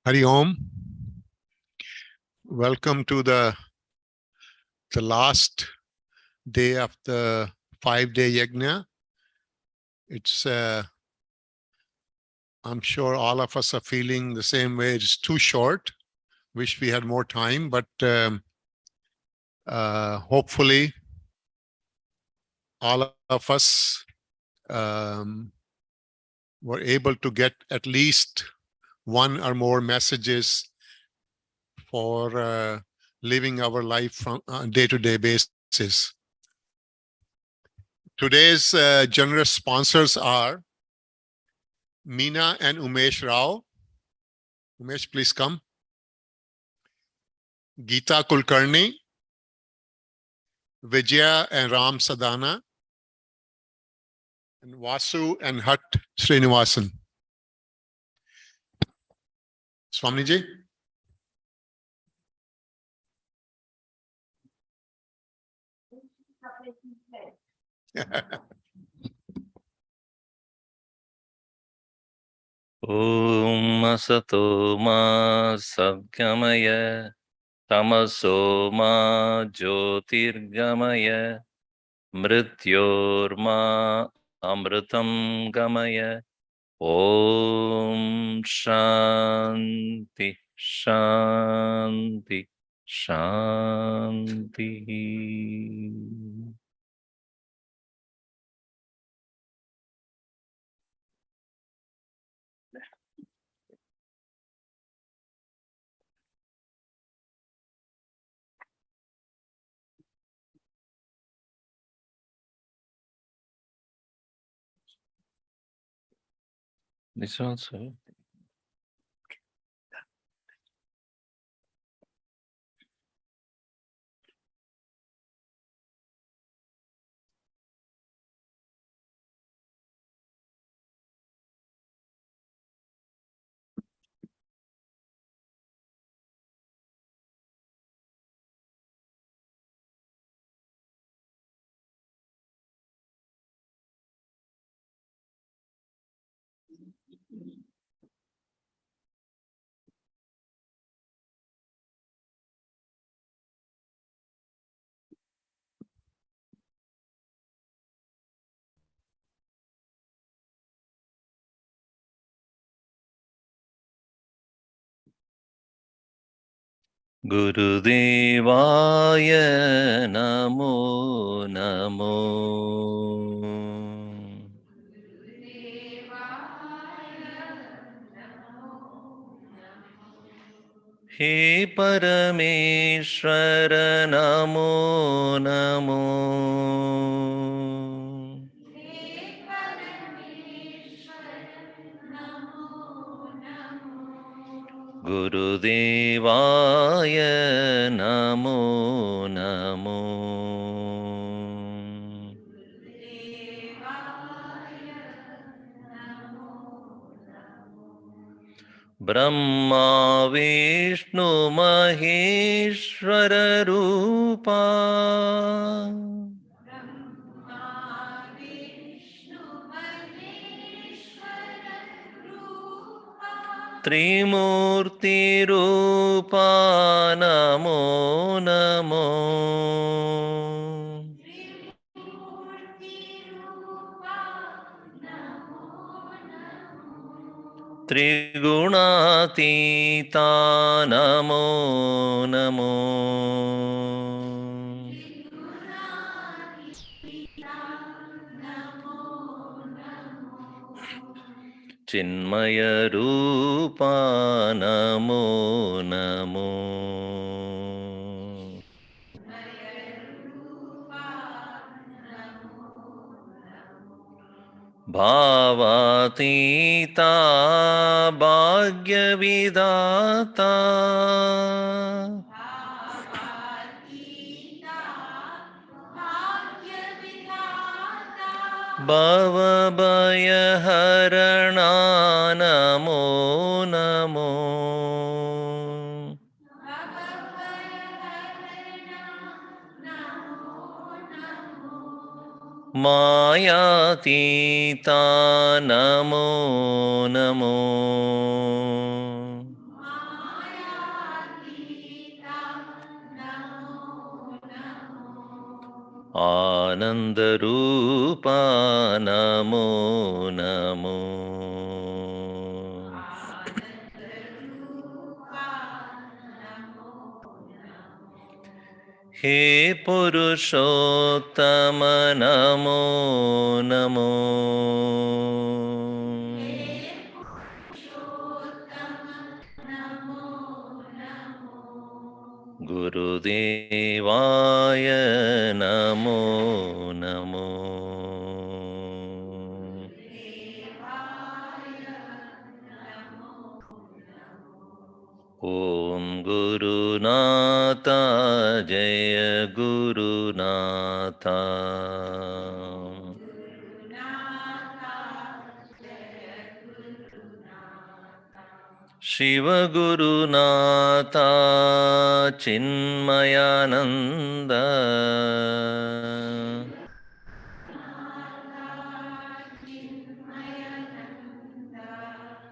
Hari Om. Welcome to the last day of the 5-day yajna. It's I'm sure all of us are feeling the same way. It's too short. Wish we had more time, but hopefully all of us were able to get at least one or more messages for living our life from day-to-day basis. Today's generous sponsors are Meena and Umesh Rao. Umesh, please come. Geeta Kulkarni, Vijaya and Ram Sadana, and Vasu and Hat Srinivasan. Swami ji. Om Asato Ma Sadgamaya Tamaso Ma Jyotirgamaya Mrityorma Amritam Gamaya. Om Shanti Shanti Shanti. This also. Gurudevaya Namo Namo. He Parameshwara Namo Namo. Gurudevaya Namo Namo. Brahma Vishnu Maheshwara Rupa Trimurti Rupa Namo Namo. Trigunatita Namo Namo. Chinmaya Rupa Namo Namo. Bhavatita Bhagyavidata Bhavabhayaharana Namo Namo. Mayatita Namo Namo. Anandarupa Namo Namo. He Purushottama Namo Namo. Gurudevaya Namo Namo. Om Gurunatha Jaya Gurunatha. Shiva Gurunatha Chinmayananda.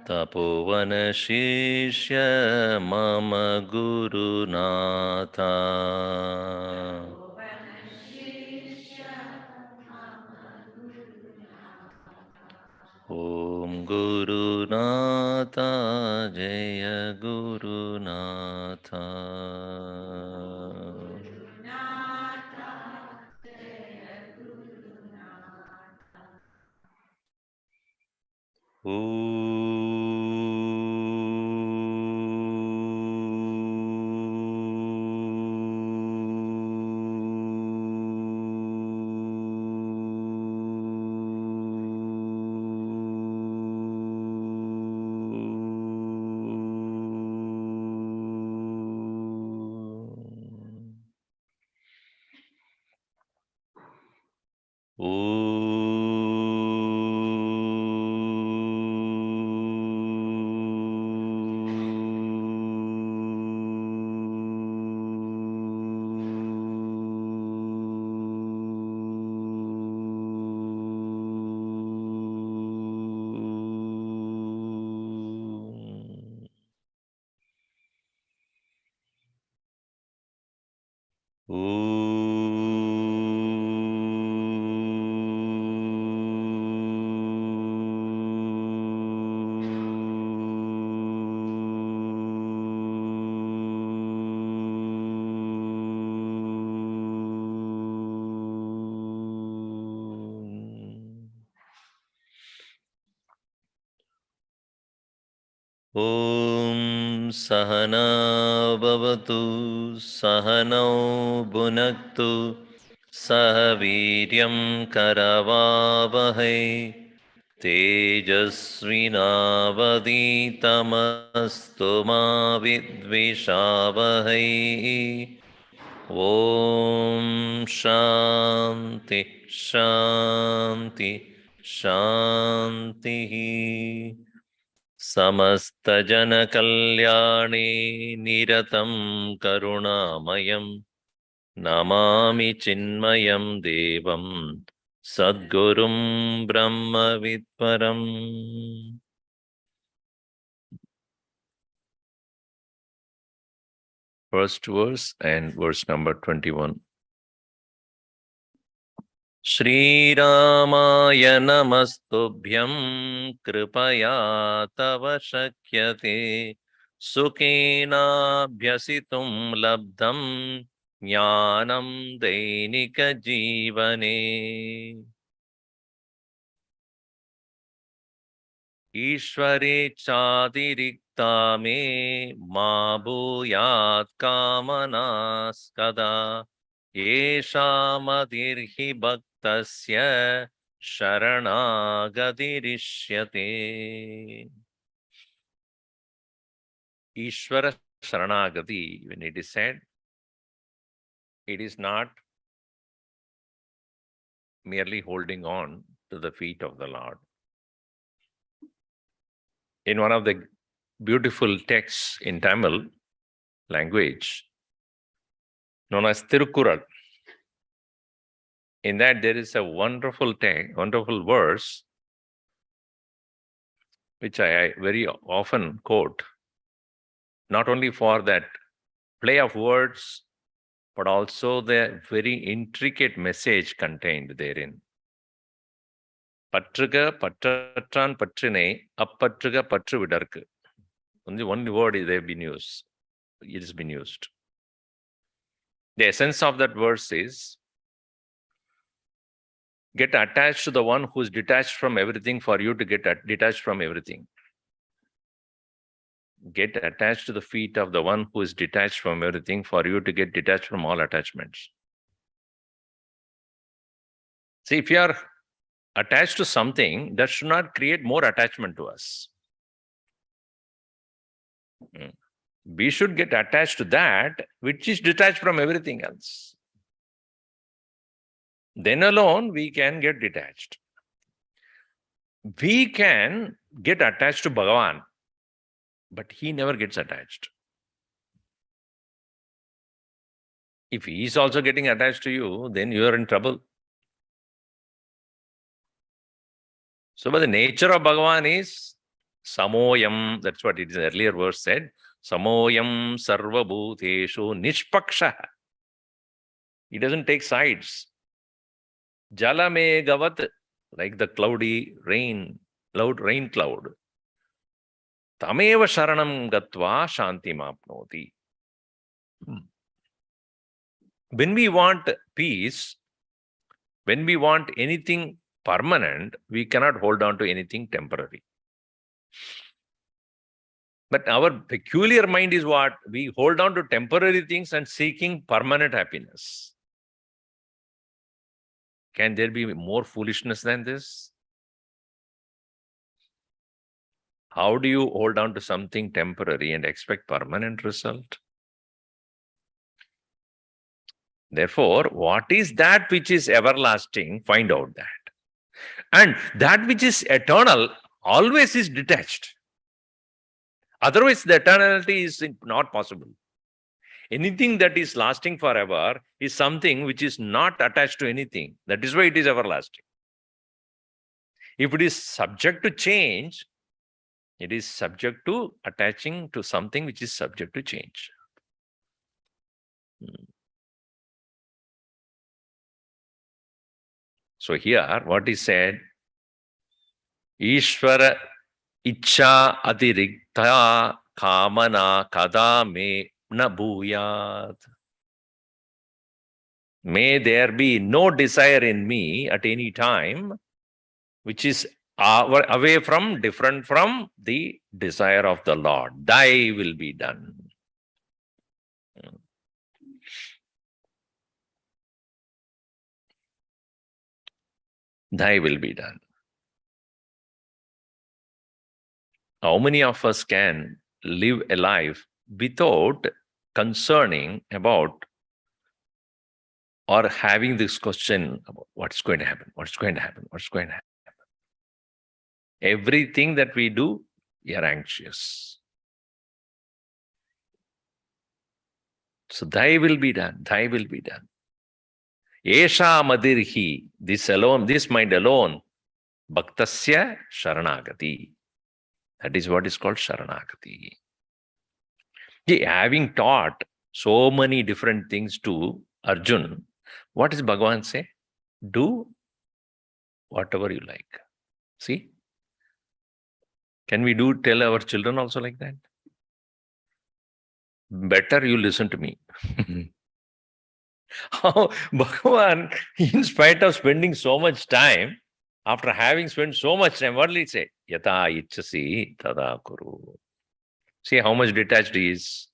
Tapovana Shishya Mama Gurunatha. Om Gurunatha Jaya Gurunatha. Om Sahana Bhavatu Sahanau Bhunaktu Sahaviryam Karavavahai Tejasvinavaditamastu ma vidvishavahai. Om Shanti Shanti Shanti. Samasta Jana Kalyani Niratam Karunamayam Namami Chinmayam Devam Sadgurum Brahma Vidparam. First verse and verse number 21. Shri Ramaya Namastubhyam Kripaya Tava Shakyate Sukhena Bhyasitum Labdham Jnanam Dainika Jivane. Ishware chadirikta me ma bhuyat kamanas kada yeshamadirhi bhaktasya sharanagadirishyate. Ishvara Sharanagati, when it is said, it is not merely holding on to the feet of the Lord. In one of the beautiful texts in Tamil language, known as Tirukkural, in that there is a wonderful text, wonderful verse, which I very often quote, not only for that play of words, but also the very intricate message contained therein. Patruga patratran patrine appatruga patru vidarku. Only one word is they've been used. It has been used. The essence of that verse is get attached to the one who is detached from everything for you to get detached from everything. Get attached to the feet of the one who is detached from everything for you to get detached from all attachments. See, if you are attached to something, that should not create more attachment to us. We should get attached to that which is detached from everything else. Then alone we can get detached. We can get attached to Bhagavan, but he never gets attached. If he is also getting attached to you, then you are in trouble. So, but the nature of Bhagavan is Samoyam. That's what it is. Earlier verse said. Samoyam sarva bhuteshu nishpaksha. He doesn't take sides. Jalame gavat, like the cloudy rain, loud rain cloud. Tameva sharanam gatva shantim apnoti. When we want peace, when we want anything permanent, we cannot hold on to anything temporary. But our peculiar mind is what? We hold on to temporary things and seeking permanent happiness. Can there be more foolishness than this? How do you hold on to something temporary and expect permanent result? Therefore, what is that which is everlasting? Find out that. And that which is eternal always is detached. Otherwise, the eternality is not possible. Anything that is lasting forever is something which is not attached to anything. That is why it is everlasting. If it is subject to change, it is subject to attaching to something which is subject to change. So here, what is said, Ishvara ichcha adirikta kamana kada me na bhuyat. May there be no desire in me at any time which is away from, different from the desire of the Lord. Thy will be done. Thy will be done. How many of us can live a life without concerning about or having this question about what's going to happen, what's going to happen, what's going to happen? Everything that we do, we are anxious. So thy will be done, thy will be done. Esha madirhi, this alone, this mind alone, bhaktasya sharanagati. That is what is called sharanagati. Having taught so many different things to Arjun, what does Bhagavan say? Do whatever you like. See? Can we tell our children also like that? Better you listen to me. How Bhagavan, in spite of spending so much time, After having spent so much time, what will he say? Yata ichchasi tada kuru. See how much detached he is.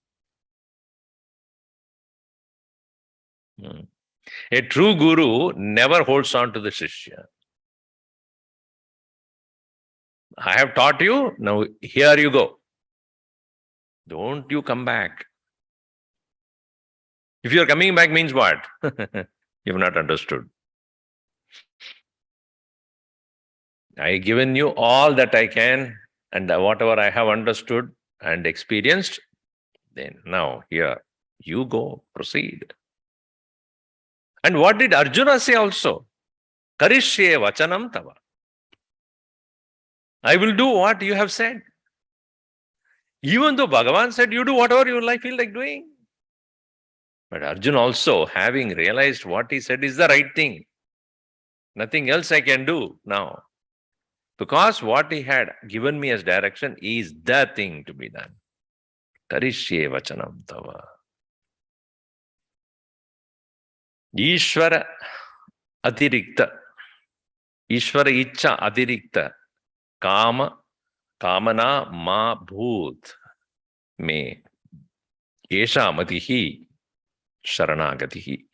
A true guru never holds on to the shishya. I have taught you, now here you go. Don't you come back. If you're coming back means what? You've not understood. I given you all that I can, and whatever I have understood and experienced, then now here you go, proceed. And what did Arjuna say also? Karishye vachanam tava. I will do what you have said. Even though Bhagavan said, you do whatever you feel like doing. But Arjuna also, having realized what he said is the right thing. Nothing else I can do now. Because what he had given me as direction is the thing to be done. Karishye vachanam tava. Ishvara atirikta. Ishvara icha atirikta. Kamana ma bhoot. Me. Esha matihi. Sharanagatihi.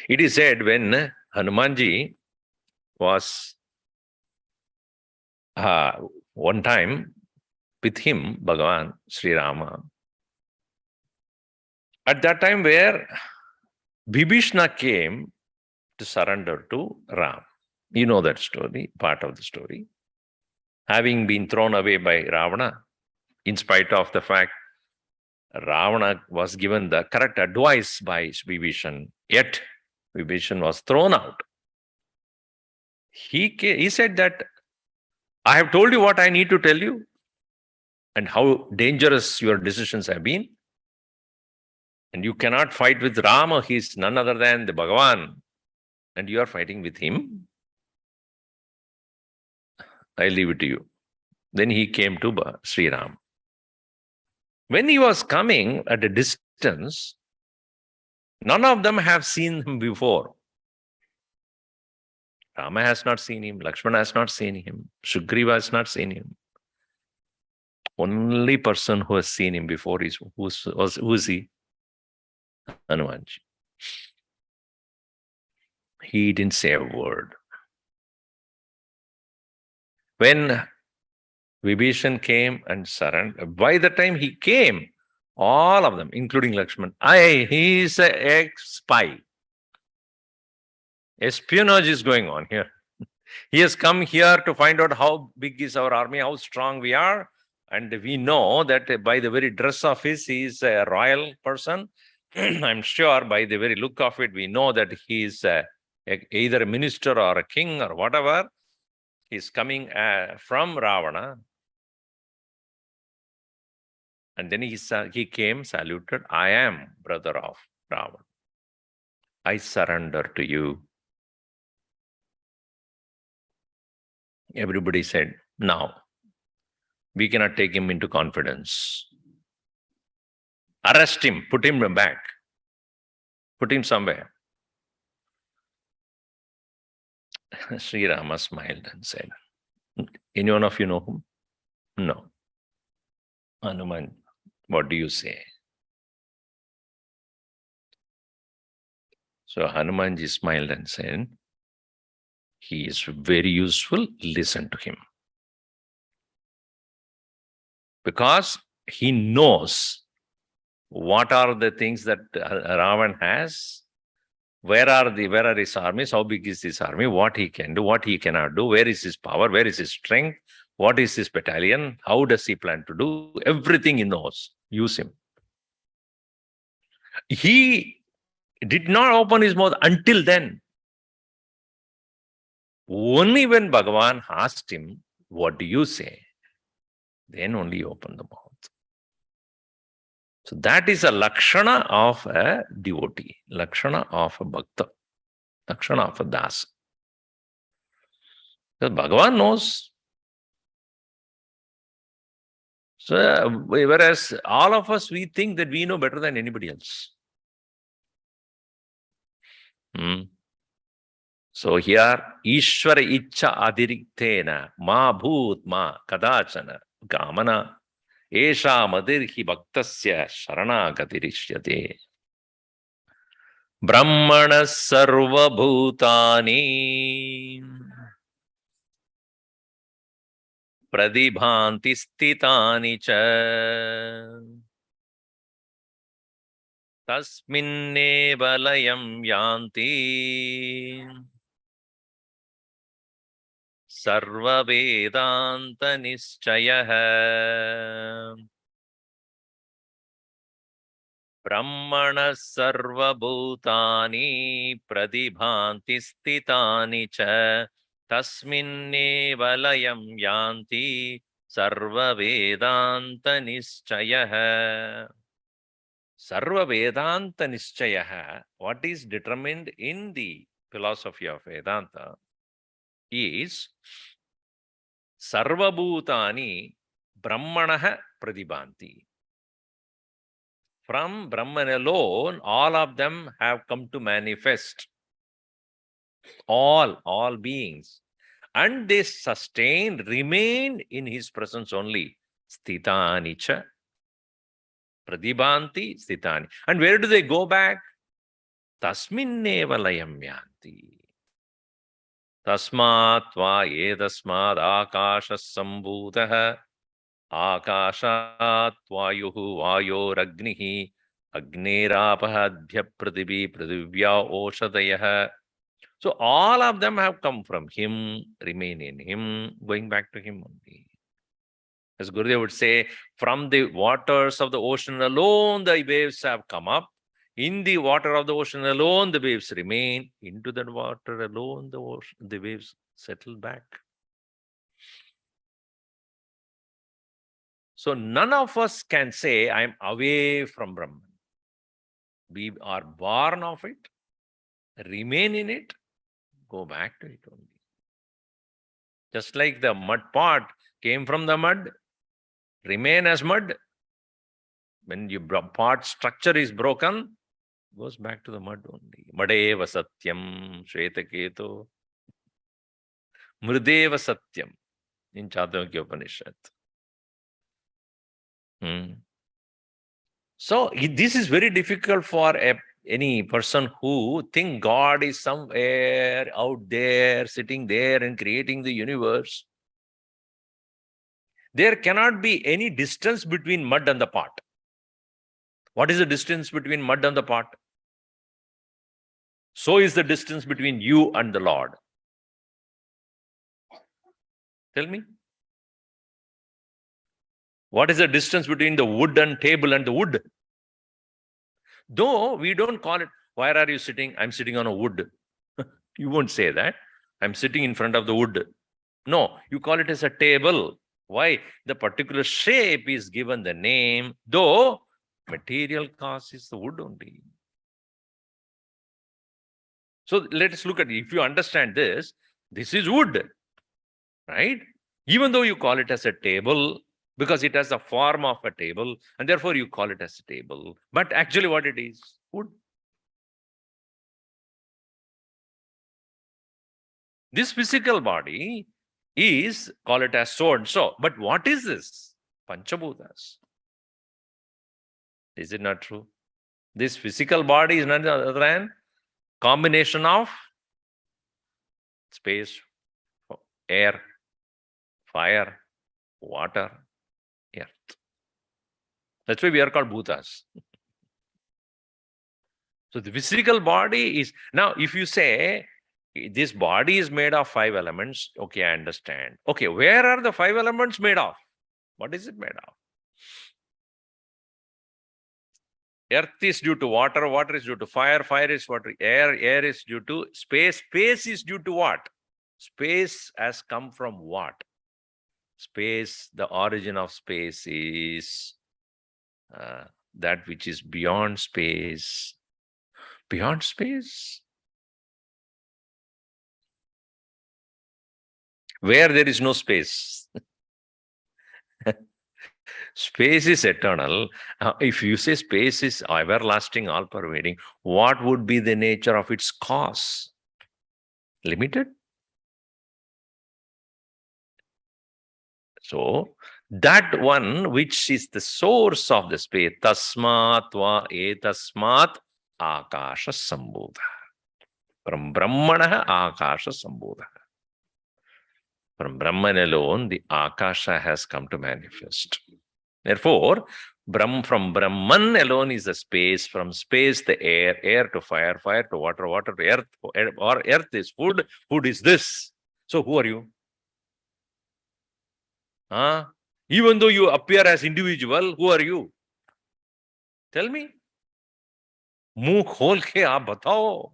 It is said when Hanumanji was one time with him, Bhagavan, Sri Rama. At that time where Bibhishna came to surrender to Ram. You know that story, part of the story. Having been thrown away by Ravana, in spite of the fact Ravana was given the correct advice by Vibhishan, yet Vibhishan was thrown out. He said that, I have told you what I need to tell you and how dangerous your decisions have been. And you cannot fight with Rama, he is none other than the Bhagavan. And you are fighting with him. I leave it to you. Then he came to Sri Ram. When he was coming at a distance, none of them have seen him before. Rama has not seen him, Lakshmana has not seen him, Sugriva has not seen him. Only person who has seen him before is who is he? Hanumanji. He didn't say a word. When Vibhishan came and surrendered, by the time he came, all of them, including Lakshman, he is an ex-spy. Espionage is going on here. He has come here to find out how big is our army, how strong we are. And we know that by the very dress of his, he is a royal person. I'm sure by the very look of it, we know that he is either a minister or a king or whatever. He's coming from Ravana. And then he came, saluted, I am brother of Ravana. I surrender to you. Everybody said, now, we cannot take him into confidence. Arrest him, put him back, put him somewhere. Sri Rama smiled and said, any one of you know him? No. Hanuman, what do you say? So Hanumanji smiled and said, he is very useful, listen to him. Because he knows what are the things that Ravan has, where are his armies, how big is his army, what he can do, what he cannot do, where is his power, where is his strength, what is his battalion, how does he plan to do, everything he knows. Use him. He did not open his mouth until then. Only when Bhagavan asked him, what do you say? Then only he opened the mouth. So that is a lakshana of a devotee, lakshana of a bhakta, lakshana of a dasa. Because Bhagavan knows. So, whereas all of us, we think that we know better than anybody else. So here, Ishwara Icha Adiriktena, Ma Bhut Ma Kadachana Gamana, Esha Madirhi Bhaktasya Sharana Gatirishyate. Brahmana Sarva Bhutani Pradibhanti Stitani Cha Tasminne Valayam Yanti Sarva Vedanta Nischayah Brahmana Sarva Bhutani Pradibhanti Stitani Cha Tasminne Valayam Yanti Sarva Vedanta Nischayah. Sarva Vedanta Nischayah, what is determined in the philosophy of Vedanta is Sarva Bhutani Brahmanaha Pradibhanti. From Brahman alone, all of them have come to manifest. All beings. And they sustain, remain in his presence only. Sthitani cha. Pradibhanti sthitani. And where do they go back? Tasminneva layam yanti. Tasmat va edasmad akashas sambhutah. Akashat vayuhu vayoragnihi. Agnerapahadbhya pradibhi pradivya oshadayah. So all of them have come from him, remain in him, going back to him only. As Gurudev would say, from the waters of the ocean alone, the waves have come up. In the water of the ocean alone, the waves remain. Into that water alone, the waves settle back. So none of us can say, I am away from Brahman. We are born of it, remain in it, go back to it only. Just like the mud pot came from the mud, remain as mud. When your pot structure is broken, goes back to the mud only. Madeva satyam, Shvetaketu. Mrideva satyam in Chandogya Upanishad. So this is very difficult for any person who think God is somewhere out there, sitting there and creating the universe. There cannot be any distance between mud and the pot. What is the distance between mud and the pot? So is the distance between you and the Lord. Tell me. What is the distance between the wood and table and the wood? Though we don't call it, where are you sitting? I'm sitting on a wood. You won't say that. I'm sitting in front of the wood. No, you call it as a table. Why? The particular shape is given the name, though material cause is the wood only. So let us look at it. If you understand this, this is wood, right? Even though you call it as a table, because it has the form of a table, and therefore you call it as a table. But actually what it is? Wood. This physical body is, call it as so and so. But what is this? Panchabhutas. Is it not true? This physical body is none other than combination of space, air, fire, water, earth. That's why we are called bhutas. So the physical body is, now if you say, this body is made of 5 elements, okay, I understand. Okay, where are the 5 elements made of? What is it made of? Earth is due to water, water is due to fire, fire is water, air is due to space, space is due to what? Space has come from what? Space, the origin of space is that which is beyond space. Beyond space? Where there is no space. Space is eternal. If you say space is everlasting, all-pervading, what would be the nature of its cause? Limited. So that one which is the source of the space, tasmat va etasmat akasha sambodha. From Brahmana akasha sambodha. From Brahman alone, the akasha has come to manifest. Therefore, from Brahman alone is the space, from space the air, air to fire, fire to water, water to earth, or earth is food, food is this. So who are you? Huh? Even though you appear as individual, who are you? Tell me. मुंह खोल के आप बताओ.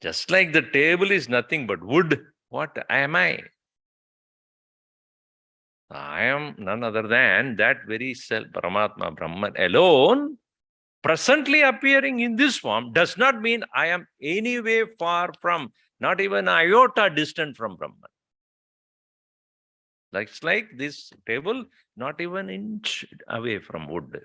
Just like the table is nothing but wood, what am I? I am none other than that very self, Paramatma, Brahman alone, presently appearing in this form does not mean I am any way far from, not even iota distant from Brahman. It's like this table, not even an inch away from wood.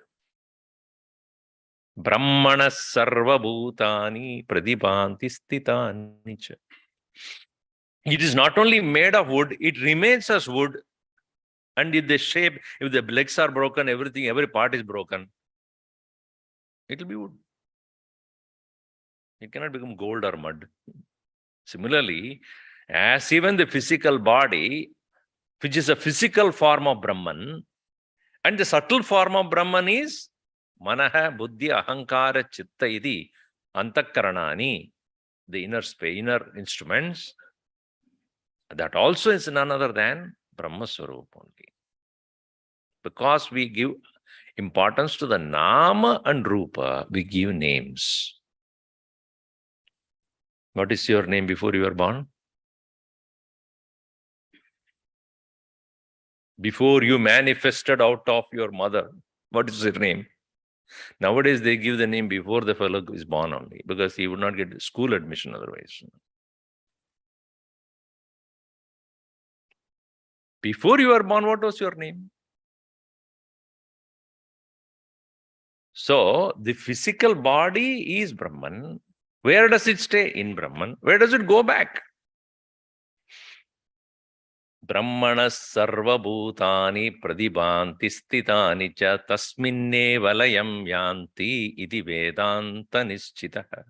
Brahmana sarva bhutani pradibhanti stitani cha. It is not only made of wood, it remains as wood. And if the shape, if the legs are broken, everything, every part is broken, it will be wood. It cannot become gold or mud. Similarly, as even the physical body, which is a physical form of Brahman, and the subtle form of Brahman is Manaha, Buddhi, Ahankara, Chitta, Idi, Antakaranani, the inner instruments. That also is none other than Brahma Swarup only. Because we give importance to the Nama and Rupa, we give names. What is your name before you were born? Before you manifested out of your mother, what is your name? Nowadays, they give the name before the fellow is born only, because he would not get school admission otherwise. Before you were born, what was your name? So, the physical body is Brahman. Where does it stay? In Brahman. Where does it go back? Brahmana sarva bhutani pradibhanti stitani cha tasminne valayam yanti iti vedanta nischitaha.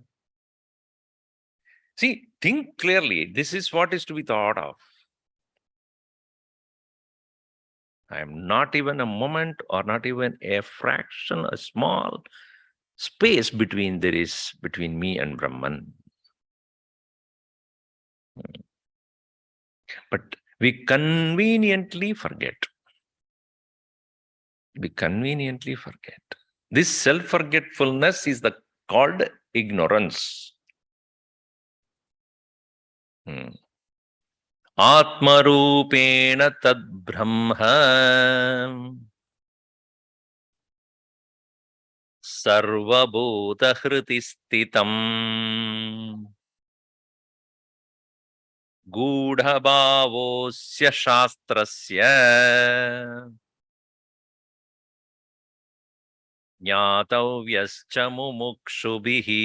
See, think clearly. This is what is to be thought of. I am not even a moment or not even a fraction, a small space between me and Brahman. But we conveniently forget. We conveniently forget. This self-forgetfulness is called ignorance. Atmarupena tad brahma sarvabhuta hriti stitam gudhabhavosya shastrasya jnatavyascha mumukshubhihi.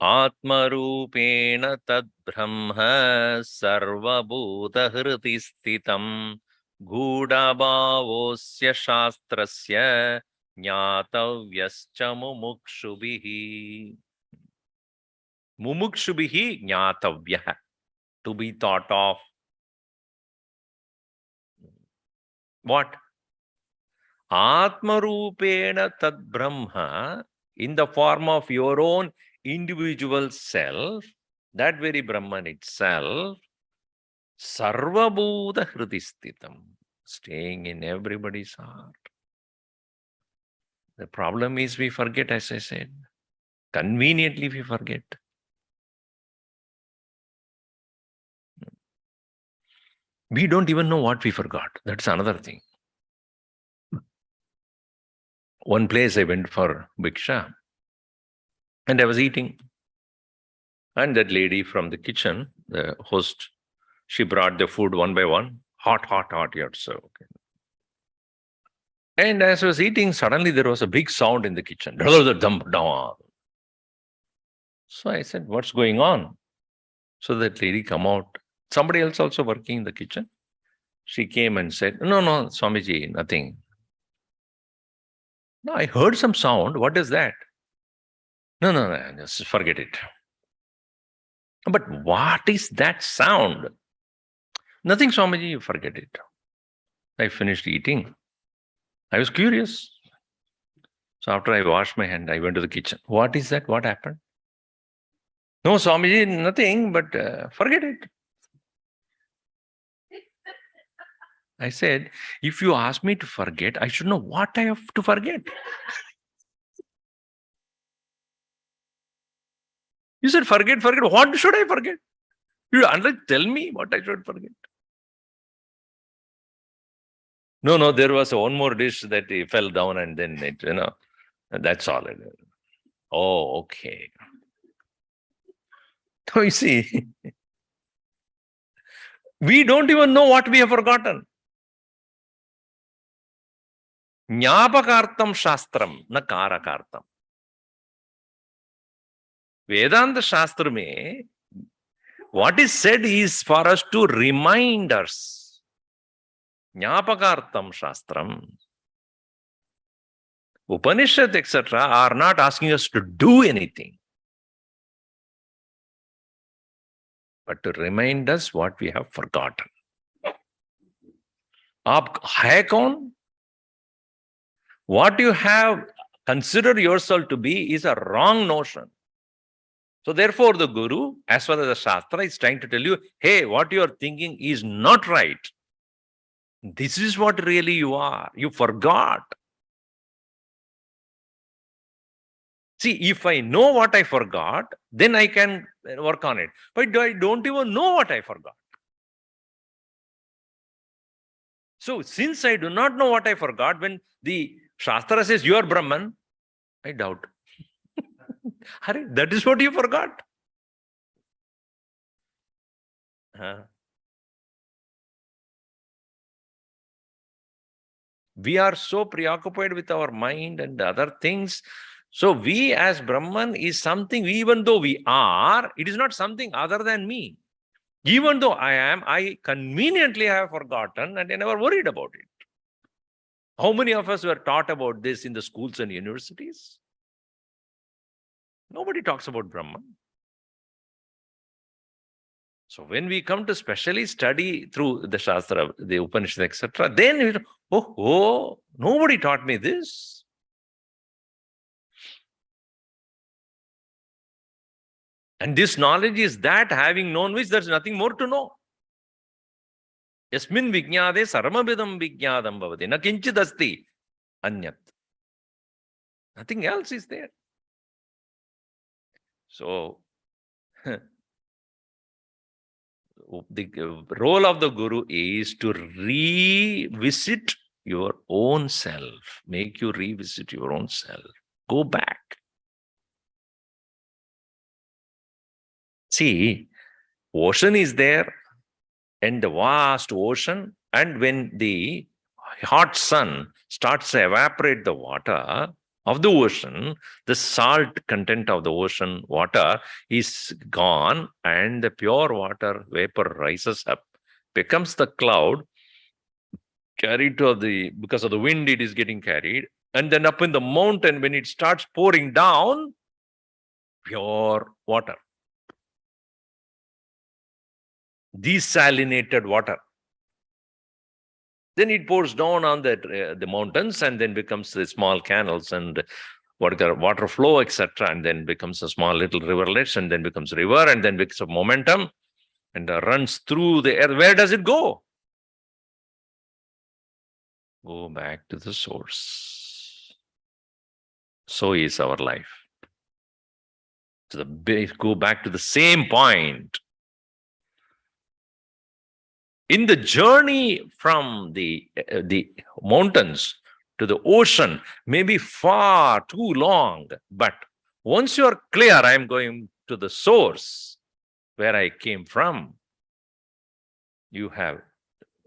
Atmarupena tad brahma sarvabhuta hriti stitam gudhabhavosya shastrasya jnatavyascha mumukshubhihi. Mumukshubhihi jnatavyah, to be thought of. What? Atmarupena tad brahma, in the form of your own individual self, that very Brahman itself, sarvabhuta hritistitam, staying in everybody's heart. The problem is we forget, as I said. Conveniently we forget. We don't even know what we forgot. That's another thing. One place I went for Bhiksha, and I was eating. And that lady from the kitchen, the host, she brought the food one by one. Hot, hot, hot, you have to serve. Okay. And as I was eating, suddenly there was a big sound in the kitchen. So I said, what's going on? So that lady come out. Somebody else also working in the kitchen. She came and said, no, Swamiji, nothing. No, I heard some sound. What is that? No, just forget it. But what is that sound? Nothing, Swamiji, you forget it. I finished eating. I was curious. So after I washed my hand, I went to the kitchen. What is that? What happened? No, Swamiji, nothing, but forget it. I said, if you ask me to forget, I should know what I have to forget. You said, forget. What should I forget? You tell me what I should forget. No, there was one more dish that fell down and then it, that's all. Oh, okay. So you see, we don't even know what we have forgotten. Jnapakartam shastram, na karakartam. Vedanta Shastra mein, what is said is for us to remind us. Jnapakartam Shastram. Upanishad, etc., are not asking us to do anything, but to remind us what we have forgotten. Aap hai kaun? What you have considered yourself to be is a wrong notion. So therefore, the Guru, as well as the Shastra, is trying to tell you, hey, what you are thinking is not right. This is what really you are. You forgot. See, if I know what I forgot, then I can work on it. But I don't even know what I forgot. So since I do not know what I forgot, when the Shastra says you are Brahman, I doubt. That is what you forgot. We are so preoccupied with our mind and other things. So we as Brahman is something, even though we are, it is not something other than me. Even though I am, I conveniently have forgotten and I never worried about it. How many of us were taught about this in the schools and universities? Nobody talks about Brahman. So when we come to specially study through the Shastra, the Upanishad, etc., then we nobody taught me this. And this knowledge is that, having known which, there's nothing more to know. Yasmin vijnade sarvamidam vijnadam bhavati na kinchid asti anyat. Nothing else is there. So the role of the Guru is to revisit your own self, make you revisit your own self. Go back. See, ocean is there, and the vast ocean, and when the hot sun starts to evaporate the water of the ocean, the salt content of the ocean water is gone, and the pure water vapor rises up, becomes the cloud, carried to because of the wind, it is getting carried, and then up in the mountain, when it starts pouring down, pure water, desalinated water. Then it pours down on the mountains and then becomes the small canals and water flow, etc. And then becomes a small little riverlets and then becomes river and then becomes a momentum and runs through the air. Where does it go? Go back to the source. So is our life. To the base, go back to the same point. In the journey from the mountains to the ocean may be far too long, but once you are clear, I am going to the source where I came from, you have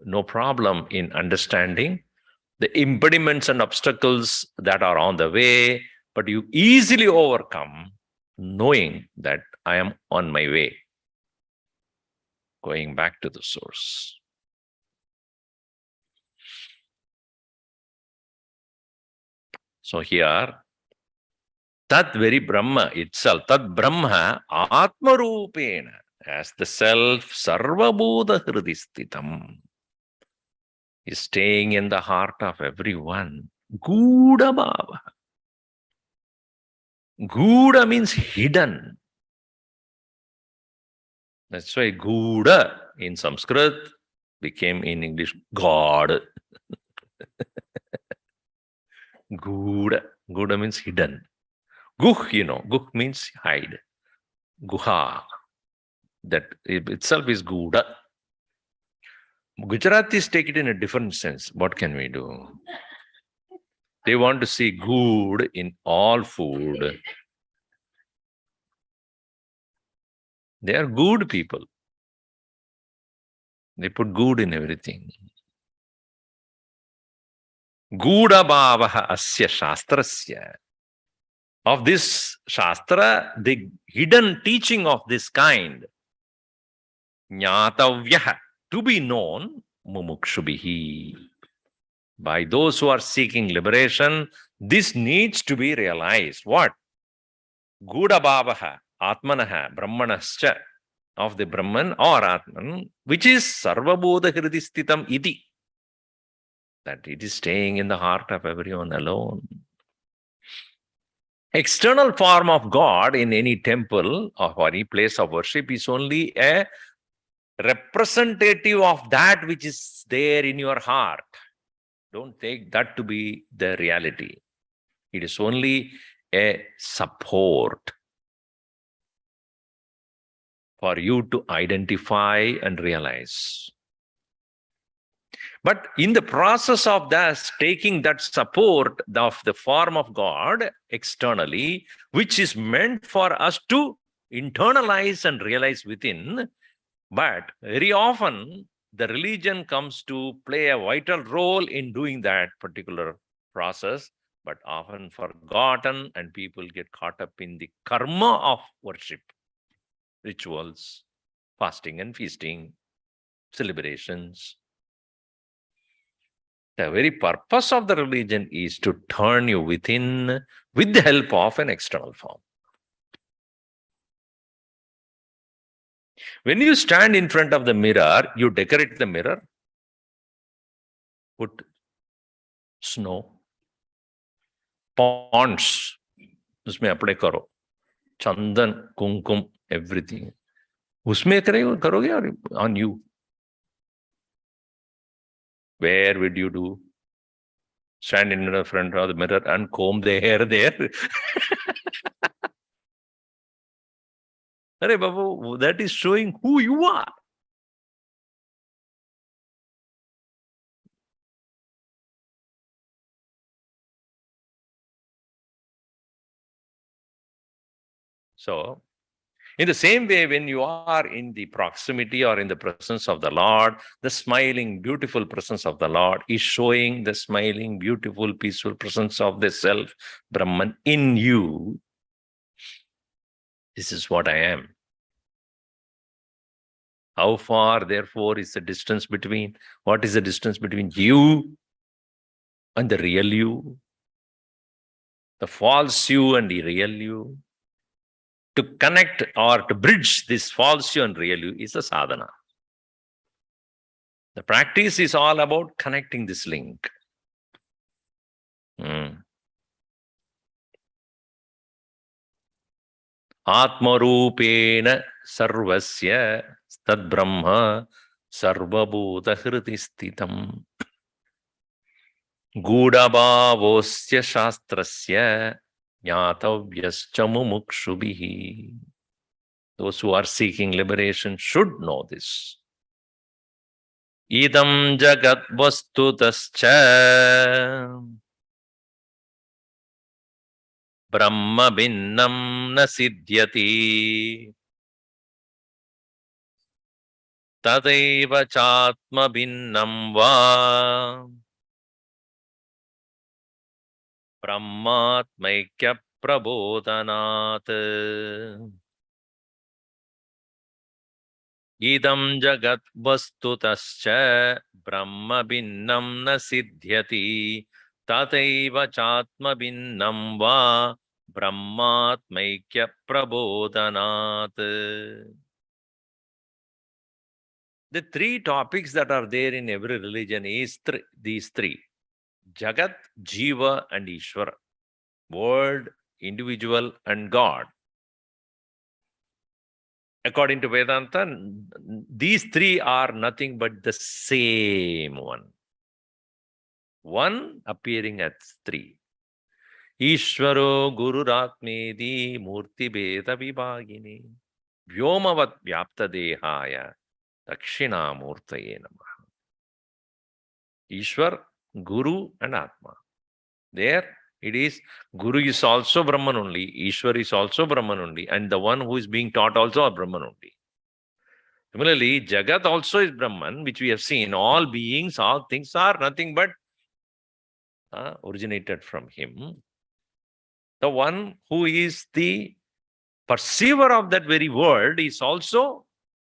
no problem in understanding the impediments and obstacles that are on the way, but you easily overcome knowing that I am on my way, going back to the source. So here, that very Brahma itself, that Brahma Atmarupena, as the self Sarvabhuta Hridisthitam, is staying in the heart of everyone. Guda Bhava. Guda means hidden. That's why Guda in Sanskrit became in English God. Guda. Guda means hidden. Guh, Guh means hide. Guha. That itself is Guda. Gujaratis take it in a different sense. What can we do? They want to see good in all food. They are good people. They put good in everything. Guda bhavaha asya shastrasya. Of this shastra, the hidden teaching of this kind, jnatavyaha, to be known, mumukshubhihi. By those who are seeking liberation, this needs to be realized. What? Guda bhavaha, atmanaha, brahmanascha, of the Brahman or Atman, which is sarvabodha hridisthitam iti. That it is staying in the heart of everyone alone. External form of God in any temple or any place of worship is only a representative of that which is there in your heart. Don't take that to be the reality. It is only a support for you to identify and realize. But in the process of thus taking that support of the form of God externally, which is meant for us to internalize and realize within, but very often the religion comes to play a vital role in doing that particular process, but often forgotten, and people get caught up in the karma of worship, rituals, fasting and feasting, celebrations. The very purpose of the religion is to turn you within with the help of an external form. When you stand in front of the mirror, you decorate the mirror, put snow, ponds, उसमें apply करो, चंदन, कुमकुम, everything. उसमें करोगे or on you? Where would you do? Stand in front of the mirror and comb the hair there. Arey Babu, that is showing who you are. So, in the same way, when you are in the proximity or in the presence of the Lord, the smiling, beautiful presence of the Lord is showing the smiling, beautiful, peaceful presence of the self, Brahman, in you. This is what I am. How far, therefore, is the distance between? What is the distance between you and the real you? The false you and the real you? To connect or to bridge this false you and real you is a sadhana. The practice is all about connecting this link. Atmarupena sarvasya tad brahma sarvabhuta hridisthitam gudabhavosya shastrasya jnatavyascha mumukshubhihi. Those who are seeking liberation should know this. Idam jagat vastutascha brahma binnam na siddhyati tadaiva chatma binnam va Brahmatmaikya prabodhanat. Idam jagat vastutascha brahma binnam na siddhyati tataiva chatma binnam va brahmatmaikya prabodhanat. The three topics that are there in every religion is these three: Jagat, Jiva, and Ishwara. World, individual, and God. According to Vedanta, these three are nothing but the same one. One appearing as three. Ishwaro Guru Ratmedi Murti Beda Vibhagini Vyomavat Vyapta Dehaya Dakshina Murtaye Namaha. Ishwar, Guru, and Atma. There it is, Guru is also Brahman only, Ishwar is also Brahman only, and the one who is being taught also are Brahman only. Similarly, Jagat also is Brahman, which we have seen. All beings, all things are nothing but originated from him. The one who is the perceiver of that very world is also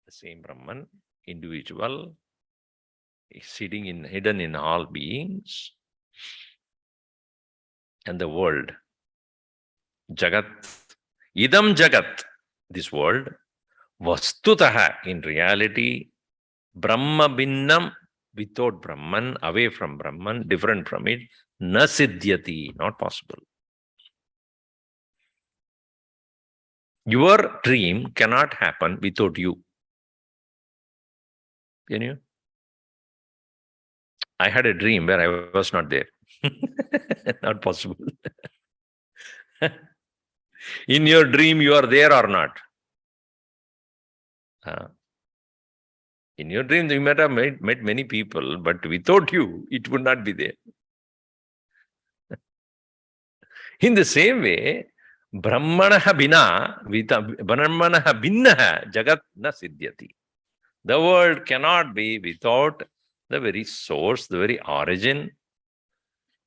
the same Brahman, individual, hidden in all beings. And the world, Jagat, Idam Jagat, this world, Vastutaha, in reality, Brahma Binnam, without Brahman, away from Brahman, different from it, na siddhyati, not possible. Your dream cannot happen without you. Can you? I had a dream where I was not there. Not possible. In your dream, you are there or not? In your dream, you might have met many people, but without you, it would not be there. In the same way, Brahmanaha bina, Brahmanaha binnaha jagat na siddhyati. The world cannot be without the very source, the very origin.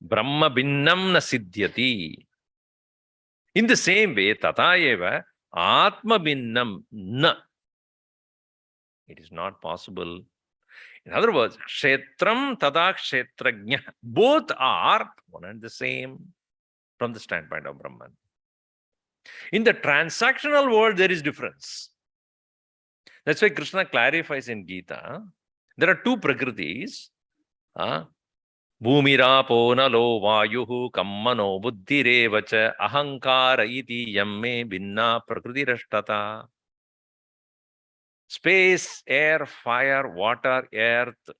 Brahma binnam na siddhyati. In the same way, tata eva atma binnam na. It is not possible. In other words, kshetram tada kshetrajna. Both are one and the same from the standpoint of Brahman. In the transactional world, there is difference. That's why Krishna clarifies in Gita, there are two prakritis. Bhumirapo nalo vayuhu kammano buddhirevacha ahankara iti yamme binna prakritirashtata. Space, air, fire, water, earth,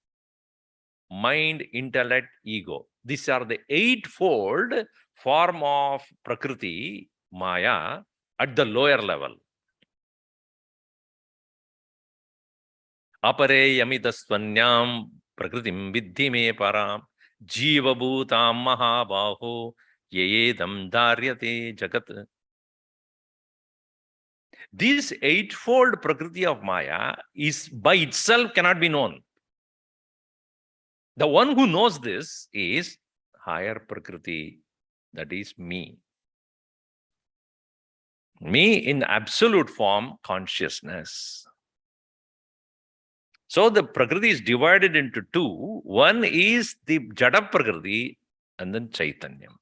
mind, intellect, ego. These are the eightfold form of Prakriti, Maya, at the lower level. Apare yamitasvanyam prakritim viddhi me param jiva bhutam mahabaho yeyedam dharyate jagat. This eightfold Prakriti of Maya is by itself cannot be known. The one who knows this is higher Prakriti, that is me. Me in absolute form, consciousness. So the Prakriti is divided into two. One is the Jada Prakriti and then Chaitanyam.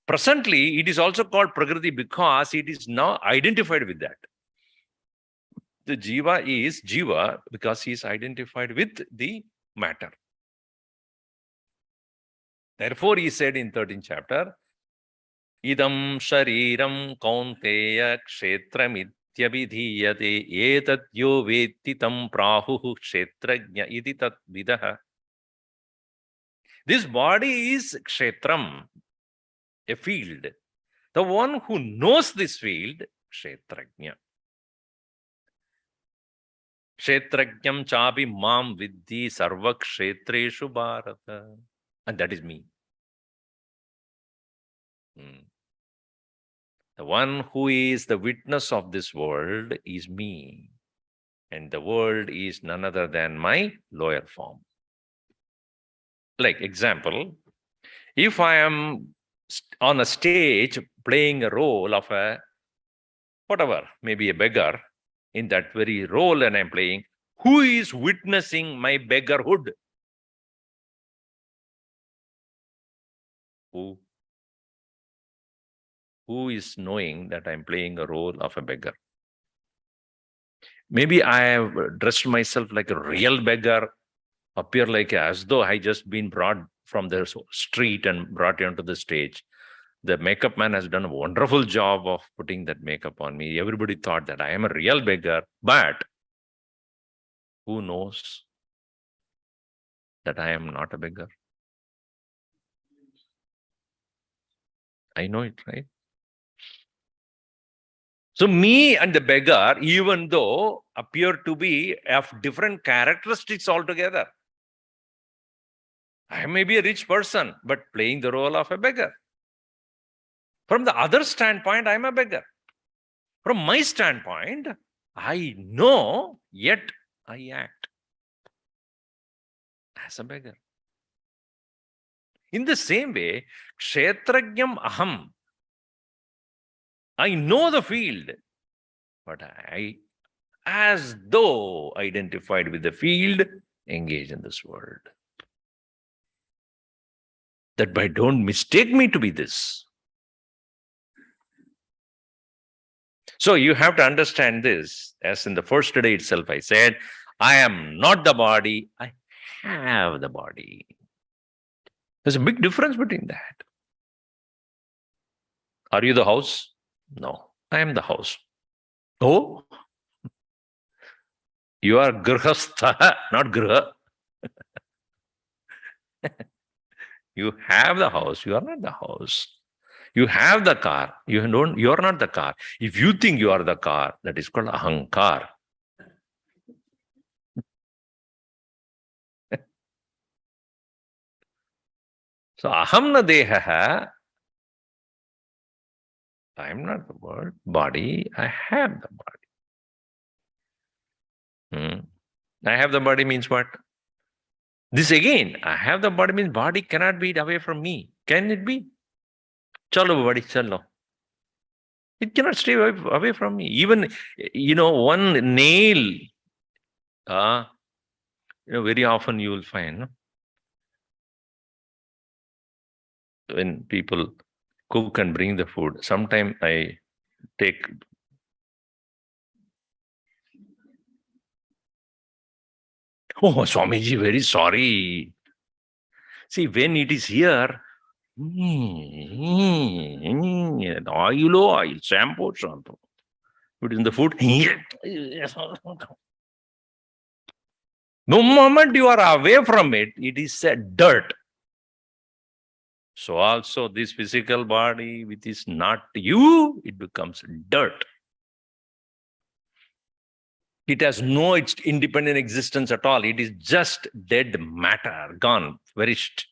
Presently, it is also called Prakriti because it is now identified with that. The Jiva is Jiva because he is identified with the matter. Therefore, he said in 13th chapter, Idam shariram kaunteya kshetram ityabhidhiyate etat yo vetitam prahuhu kshetrajna iti tat vidaha. This body is kshetram, a field. The one who knows this field, kshetrajna. Kshetrajnam chapi mam viddhi sarva kshetreshu bharata. And that is me. The one who is the witness of this world is me. And the world is none other than my lower form. Like example, If I am on a stage playing a role of a whatever, maybe a beggar, in that very role and I'm playing, who is witnessing my beggarhood? Who? Who is knowing that I'm playing a role of a beggar? Maybe I have dressed myself like a real beggar, appear like as though I just been brought from the street and brought onto the stage. The makeup man has done a wonderful job of putting that makeup on me. Everybody thought that I am a real beggar, but who knows that I am not a beggar? I know it, right? So me and the beggar, even though appear to be of different characteristics altogether. I may be a rich person, but playing the role of a beggar. From the other standpoint, I'm a beggar. From my standpoint, I know, yet I act as a beggar. In the same way, kshetrajnam aham. I know the field, but I, as though identified with the field, engage in this world. That by don't mistake me to be this. So you have to understand this. As in the first day itself, I said, I am not the body, I have the body. There's a big difference between that. Are you the house? No, I am the house. Oh, you are grihastha, not griha. You have the house, you are not the house. You have the car, you are not the car. If you think you are the car, that is called ahankar. So aham na deha, I am not the word, body, I have the body. I have the body means what? This again, I have the body means body cannot be away from me. Can it be? Chalo body, chalo. It cannot stay away from me. Even, one nail, very often you will find when people cook and bring the food, sometimes I take. Oh, Swamiji, very sorry. See, when it is here, oil, shampoo. It is in the food. The moment you are away from it, it is a dirt. So also this physical body, which is not you, it becomes dirt. It has no its independent existence at all. It is just dead matter, gone, perished.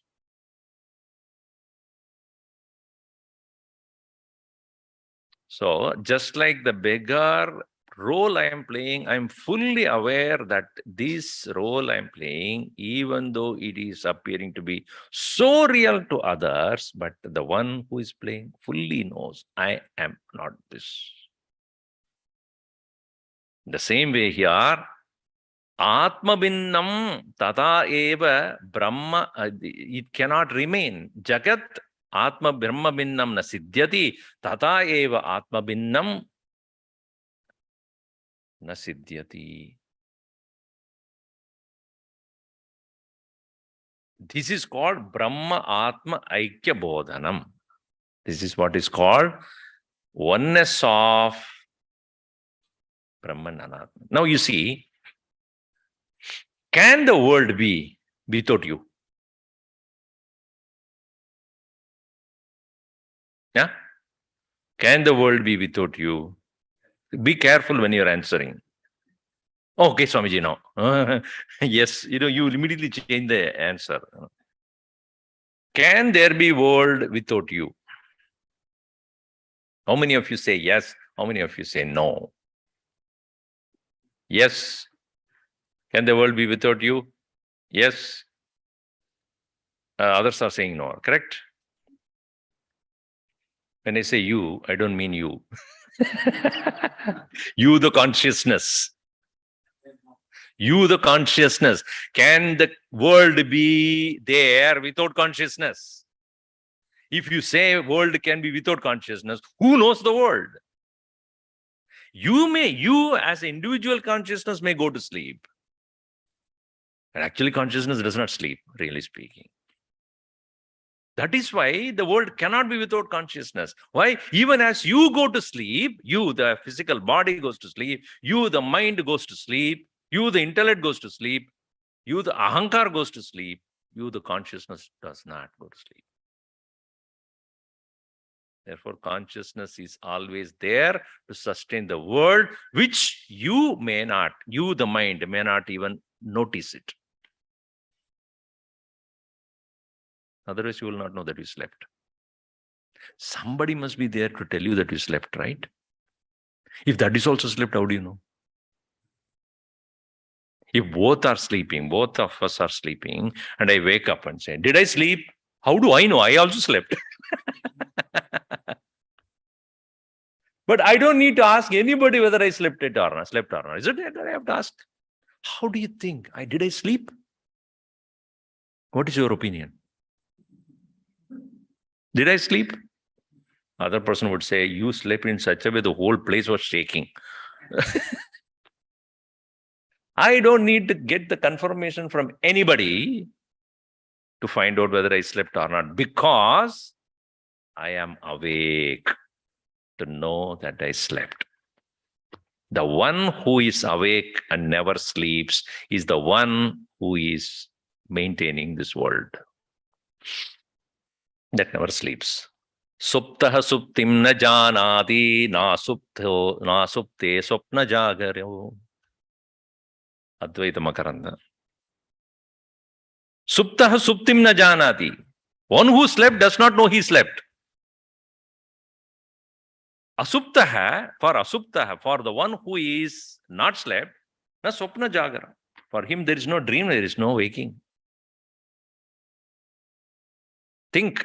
So just like the beggar role I am playing, I am fully aware that this role I am playing, even though it is appearing to be so real to others, but the one who is playing fully knows I am not this. The same way here, Atma Binnam Tata Eva Brahma, it cannot remain. Jagat Atma Brahma Binnam na siddhyati, Tata Eva Atma Binnam na siddhyati. This is called Brahma Atma Aikya Bodhanam. This is what is called oneness of Brahman Anatma. Now you see, can the world be without you? Yeah? Can the world be without you? Be careful when you're answering. Okay, Swamiji, no. Yes, you immediately change the answer. Can there be world without you? How many of you say yes? How many of you say no? Yes. Can the world be without you? Yes. Others are saying no, correct? When I say you, I don't mean you. You, the consciousness. You, the consciousness. Can the world be there without consciousness? If you say world can be without consciousness, who knows the world? You as individual consciousness may go to sleep. But actually consciousness does not sleep, really speaking. That is why the world cannot be without consciousness. Why? Even as you go to sleep, you, the physical body goes to sleep, you, the mind goes to sleep, you, the intellect goes to sleep, you, the ahankar goes to sleep, you, the consciousness does not go to sleep. Therefore, consciousness is always there to sustain the world, which you, the mind, may not even notice it. Otherwise, you will not know that you slept. Somebody must be there to tell you that you slept, right? If that is also slept, how do you know? If both are sleeping, both of us are sleeping, and I wake up and say, did I sleep? How do I know? I also slept. But I don't need to ask anybody whether I slept or not. Is it that I have to ask? How do you think? Did I sleep? What is your opinion? Did I sleep? Other person would say, you slept in such a way the whole place was shaking. I don't need to get the confirmation from anybody to find out whether I slept or not, because I am awake to know that I slept. The one who is awake and never sleeps is the one who is maintaining this world. That never sleeps. Suptaha suptim na janati na supte swapna jagaryo. Advaita Makaranda. Suptaha suptim na janati. One who slept does not know he slept. Asuptaha, for the one who is not slept, na swapna jagara. For him, there is no dream, there is no waking. Think.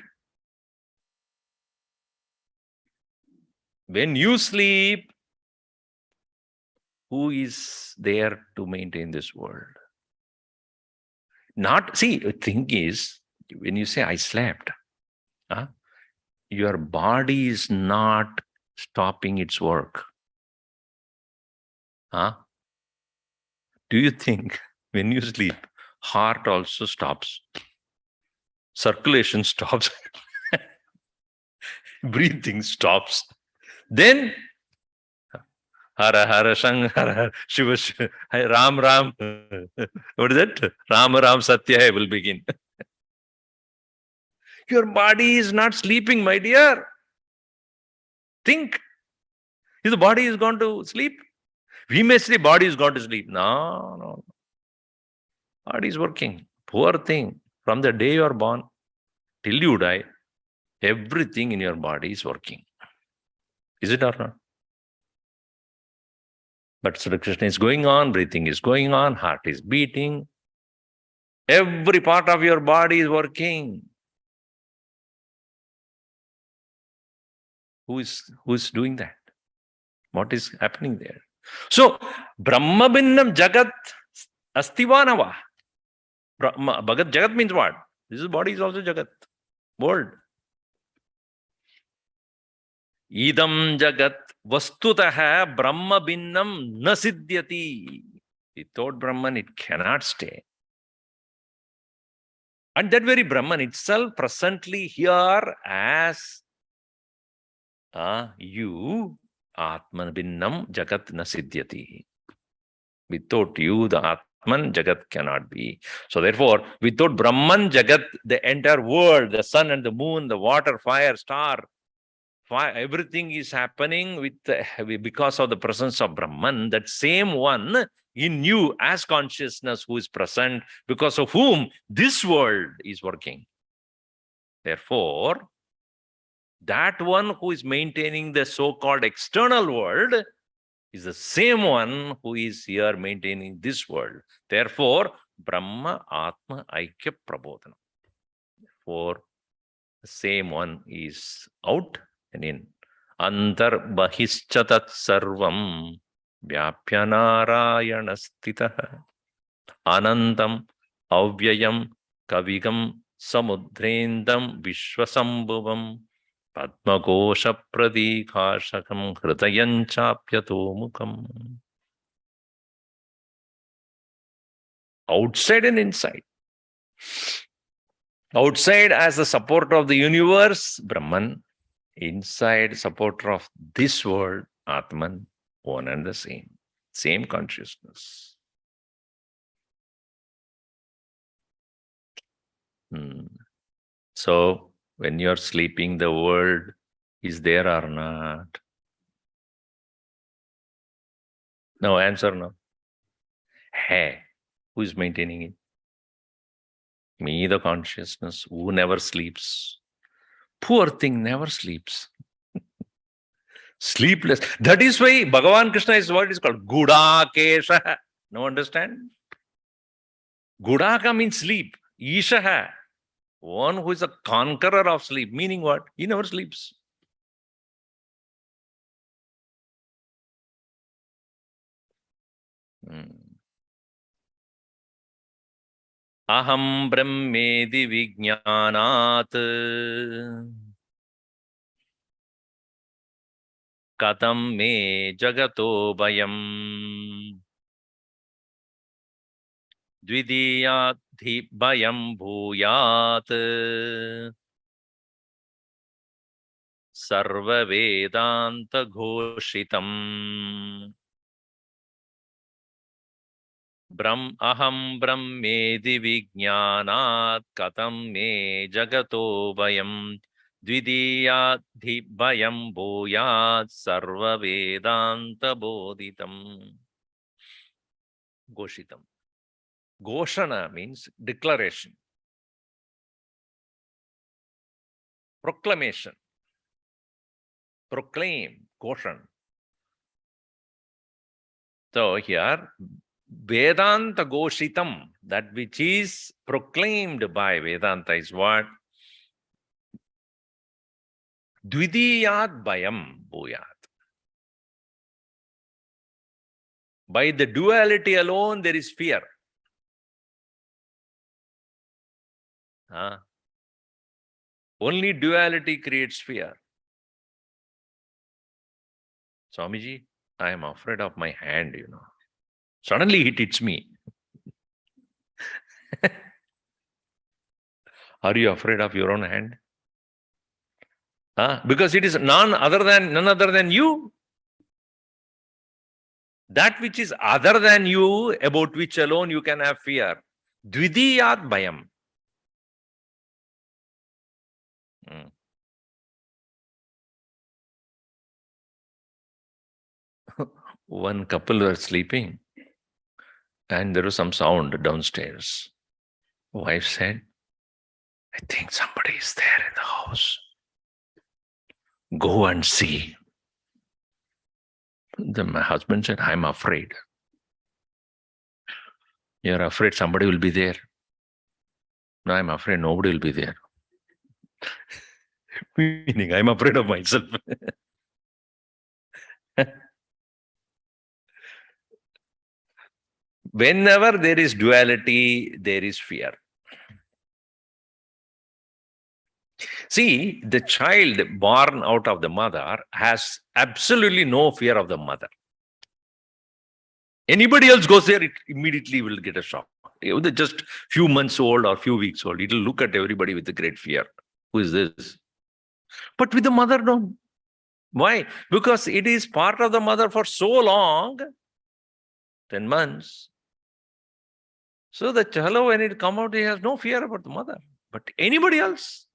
When you sleep, who is there to maintain this world? The thing is, when you say I slept, your body is not stopping its work. Do you think when you sleep, heart also stops? Circulation stops. Breathing stops. Then Hara Hara Shankara Shiva Ram Ram. What is that? Ram Ram Satya Hai will begin. Your body is not sleeping, my dear. Think. If the body is gone to sleep, we may say body is gone to sleep. No. Body is working. Poor thing. From the day you are born till you die, everything in your body is working. Is it or not? But Sri Krishna is going on, breathing is going on, heart is beating. Every part of your body is working. Who is doing that? What is happening there? So, Brahma Binnam Jagat Astivanava. Jagat means what? This body is also Jagat. World. Idam Jagat Vastutaha Brahma Binnam na siddhyati. Without Brahman, it cannot stay. And that very Brahman itself presently here as you, Atman Binnam Jagat na siddhyati. Without you, the Atman Jagat cannot be. So therefore, without Brahman Jagat, the entire world, the sun and the moon, the water, fire, star, everything is happening because of the presence of Brahman, that same one in you as consciousness who is present, because of whom this world is working. Therefore, that one who is maintaining the so-called external world is the same one who is here maintaining this world. Therefore, Brahma Atma Aikya Prabodhana. Therefore, the same one is out And in Antarbahishcha tat sarvam Vyapya Narayana Stitah Anantam Avyayam Kavigam Samudrendam Vishwasambhuvam Padmakosha Pradikashakam Hritayanchapyatomukam. Outside and inside. Outside as the supporter of the universe, Brahman. Inside supporter of this world, Atman, one and the same consciousness. So when you're sleeping, the world is there or not? No, answer no. Hey, who is maintaining it? Me, the consciousness, who never sleeps. Poor thing never sleeps. Sleepless. That is why Bhagavan Krishna is what is called Gudakesha. No understand? Gudaka means sleep. Ishaha. One who is a conqueror of sleep. Meaning what? He never sleeps. Aham brahmedi vijnanat katam me jagato bayam dvidiyadhi bayam bhuyat sarva vedanta ghoshitam. Aham brahmedi vijnanat katam me jagato bayam dvidiyadhi bayam bhuyat sarva vedanta bodhitam. Goshitam. Goshana means declaration, proclamation, proclaim, Goshan. So here, Vedanta Goshitam, that which is proclaimed by Vedanta is what? Dvidiyat Bayam Bhuyat. By the duality alone, there is fear. Only duality creates fear. Swamiji, I am afraid of my hand, Suddenly it hits me. Are you afraid of your own hand? Because it is none other than you. That which is other than you, about which alone you can have fear. Dvidiyat Bayam. One couple were sleeping and there was some sound downstairs. Wife said, I think somebody is there in the house. Go and see. My husband said, I'm afraid. You're afraid somebody will be there. No, I'm afraid nobody will be there. Meaning, I'm afraid of myself. Whenever there is duality, there is fear. See, the child born out of the mother has absolutely no fear of the mother. Anybody else goes there, it immediately will get a shock. Just few months old or few weeks old, it will look at everybody with a great fear. Who is this? But with the mother, no. Why? Because it is part of the mother for so long, 10 months. So the child, when it comes out, he has no fear about the mother. But anybody else?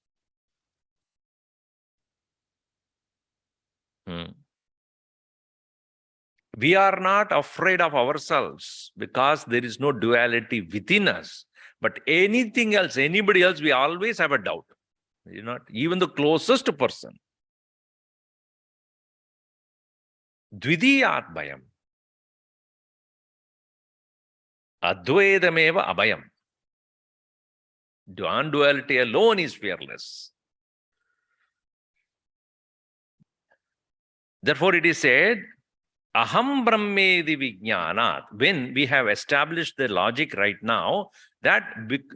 We are not afraid of ourselves because there is no duality within us. But anything else, anybody else, we always have a doubt. Even the closest person. Dvidiyat Bayam. Advaidameva Abhayam. Non-duality alone is fearless. Therefore, it is said, Aham Brahmedi Vijnanat. When we have established the logic right now, that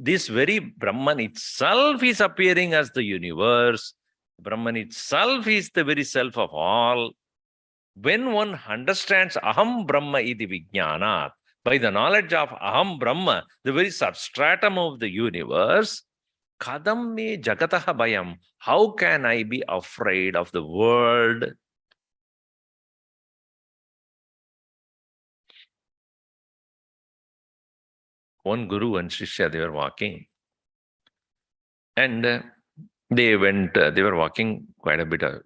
this very Brahman itself is appearing as the universe, Brahman itself is the very self of all. When one understands Aham Brahma iti Vijnanat, by the knowledge of Aham Brahma, the very substratum of the universe, Kadam me Jagataha Bayam, how can I be afraid of the world? One guru and Shishya, they were walking. And they were walking quite a bit of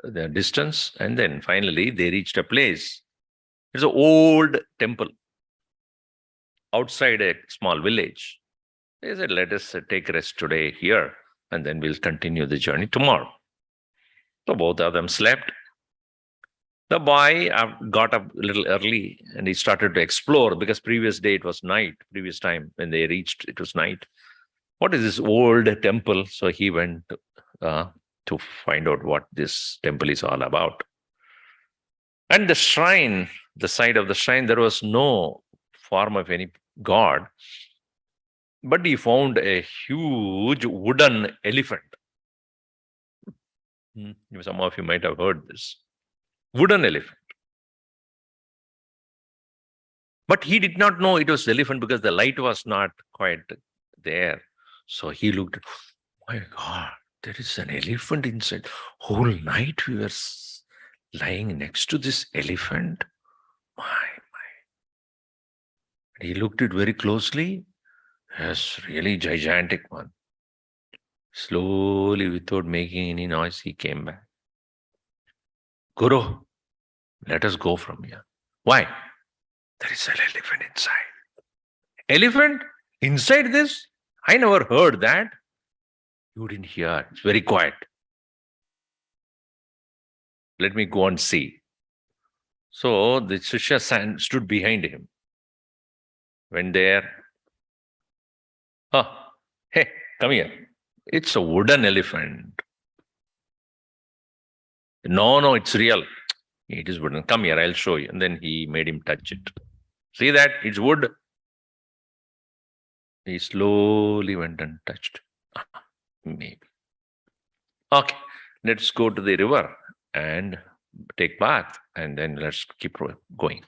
the distance. And then finally they reached a place. It's an old temple outside a small village. They said, let us take rest today here, and then we'll continue the journey tomorrow. So both of them slept. The boy got up a little early and he started to explore, because previous day it was night. Previous time when they reached, it was night. What is this old temple? So he went to find out what this temple is all about. And the shrine, the side of the shrine, there was no form of any god, but he found a huge wooden elephant. Some of you might have heard this. Wooden elephant. But he did not know it was elephant because the light was not quite there. So he looked, oh my God, there is an elephant inside. Whole night we were lying next to this elephant. My. He looked it very closely. Yes, really gigantic one. Slowly, without making any noise, he came back. Guru, let us go from here. Why? There is an elephant inside. Elephant? Inside this? I never heard that. You didn't hear. It's very quiet. Let me go and see. So the Shishya stood behind him. Went there. Hey, come here. It's a wooden elephant. No, it's real. It is wooden. Come here, I'll show you. And then he made him touch it. See that? It's wood. He slowly went and touched. Maybe. Okay, let's go to the river and take bath, and then let's keep going.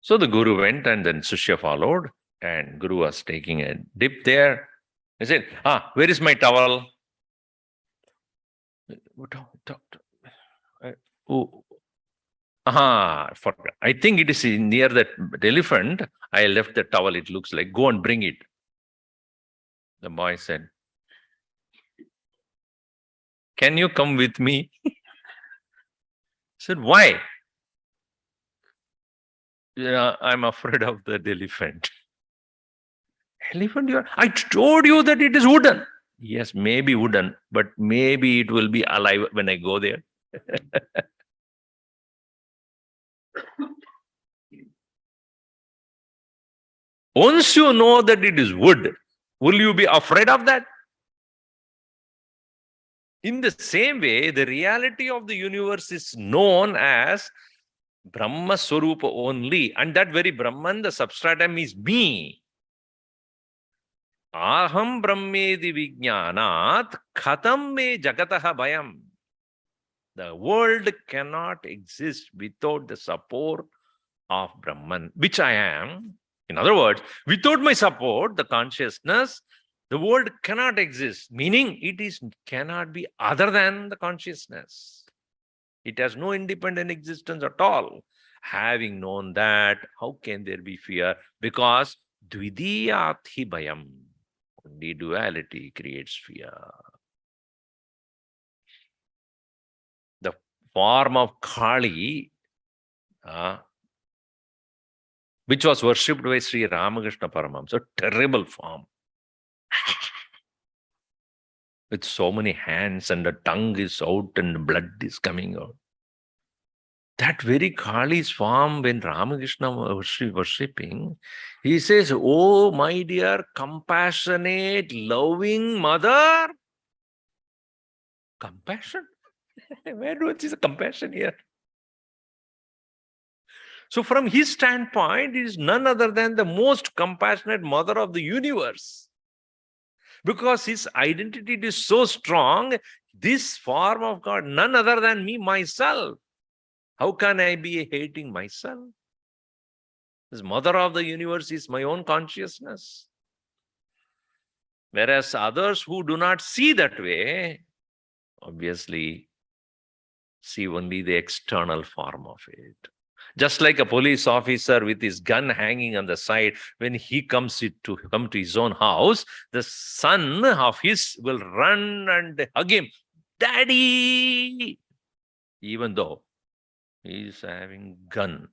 So the guru went, and then Shishya followed, and guru was taking a dip there. He said, where is my towel? I forgot. I think it is near that elephant. I left the towel, it looks like. Go and bring it. The boy said, can you come with me? I said, why? I'm afraid of that elephant. Elephant? I told you that it is wooden. Yes, maybe wooden, but maybe it will be alive when I go there. Once you know that it is wood, will you be afraid of that? In the same way, the reality of the universe is known as Brahma Swarupa only, and that very Brahman, the substratum, is me. Aham Brahmedi Vijnanat Khatam me Jagataha Bayam. The world cannot exist without the support of Brahman, which I am. In other words, without my support, the consciousness, the world cannot exist, meaning it cannot be other than the consciousness. It has no independent existence at all. Having known that, how can there be fear? Because dvidiyati bhayam. Only duality creates fear. The form of Kali, which was worshipped by Sri Ramakrishna Paramahamsa, a terrible form. With so many hands, and the tongue is out and blood is coming out. That very Kali's form, when Ramakrishna was worshipping, he says, oh, my dear, compassionate, loving mother. Compassion? Where is the compassion here? So from his standpoint, it is none other than the most compassionate mother of the universe. Because his identity is so strong, this form of God, none other than me, myself. How can I be hating myself? This mother of the universe is my own consciousness. Whereas others who do not see that way, obviously see only the external form of it. Just like a police officer with his gun hanging on the side, when he come to his own house, the son of his will run and hug him. Daddy! Even though he is having gun,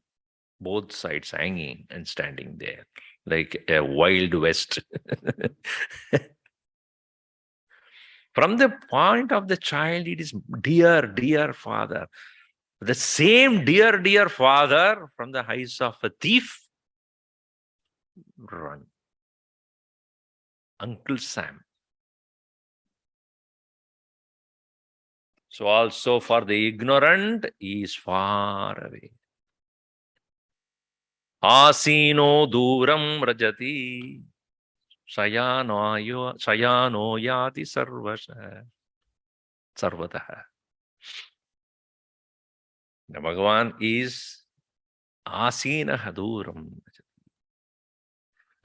both sides hanging and standing there like a wild west. From the point of the child, it is dear, dear father. The same dear, dear father from the eyes of a thief, run. Uncle Sam. So also for the ignorant, he is far away. Asino duram rajati sayano yati sarvataha. The Bhagavan is asina duram.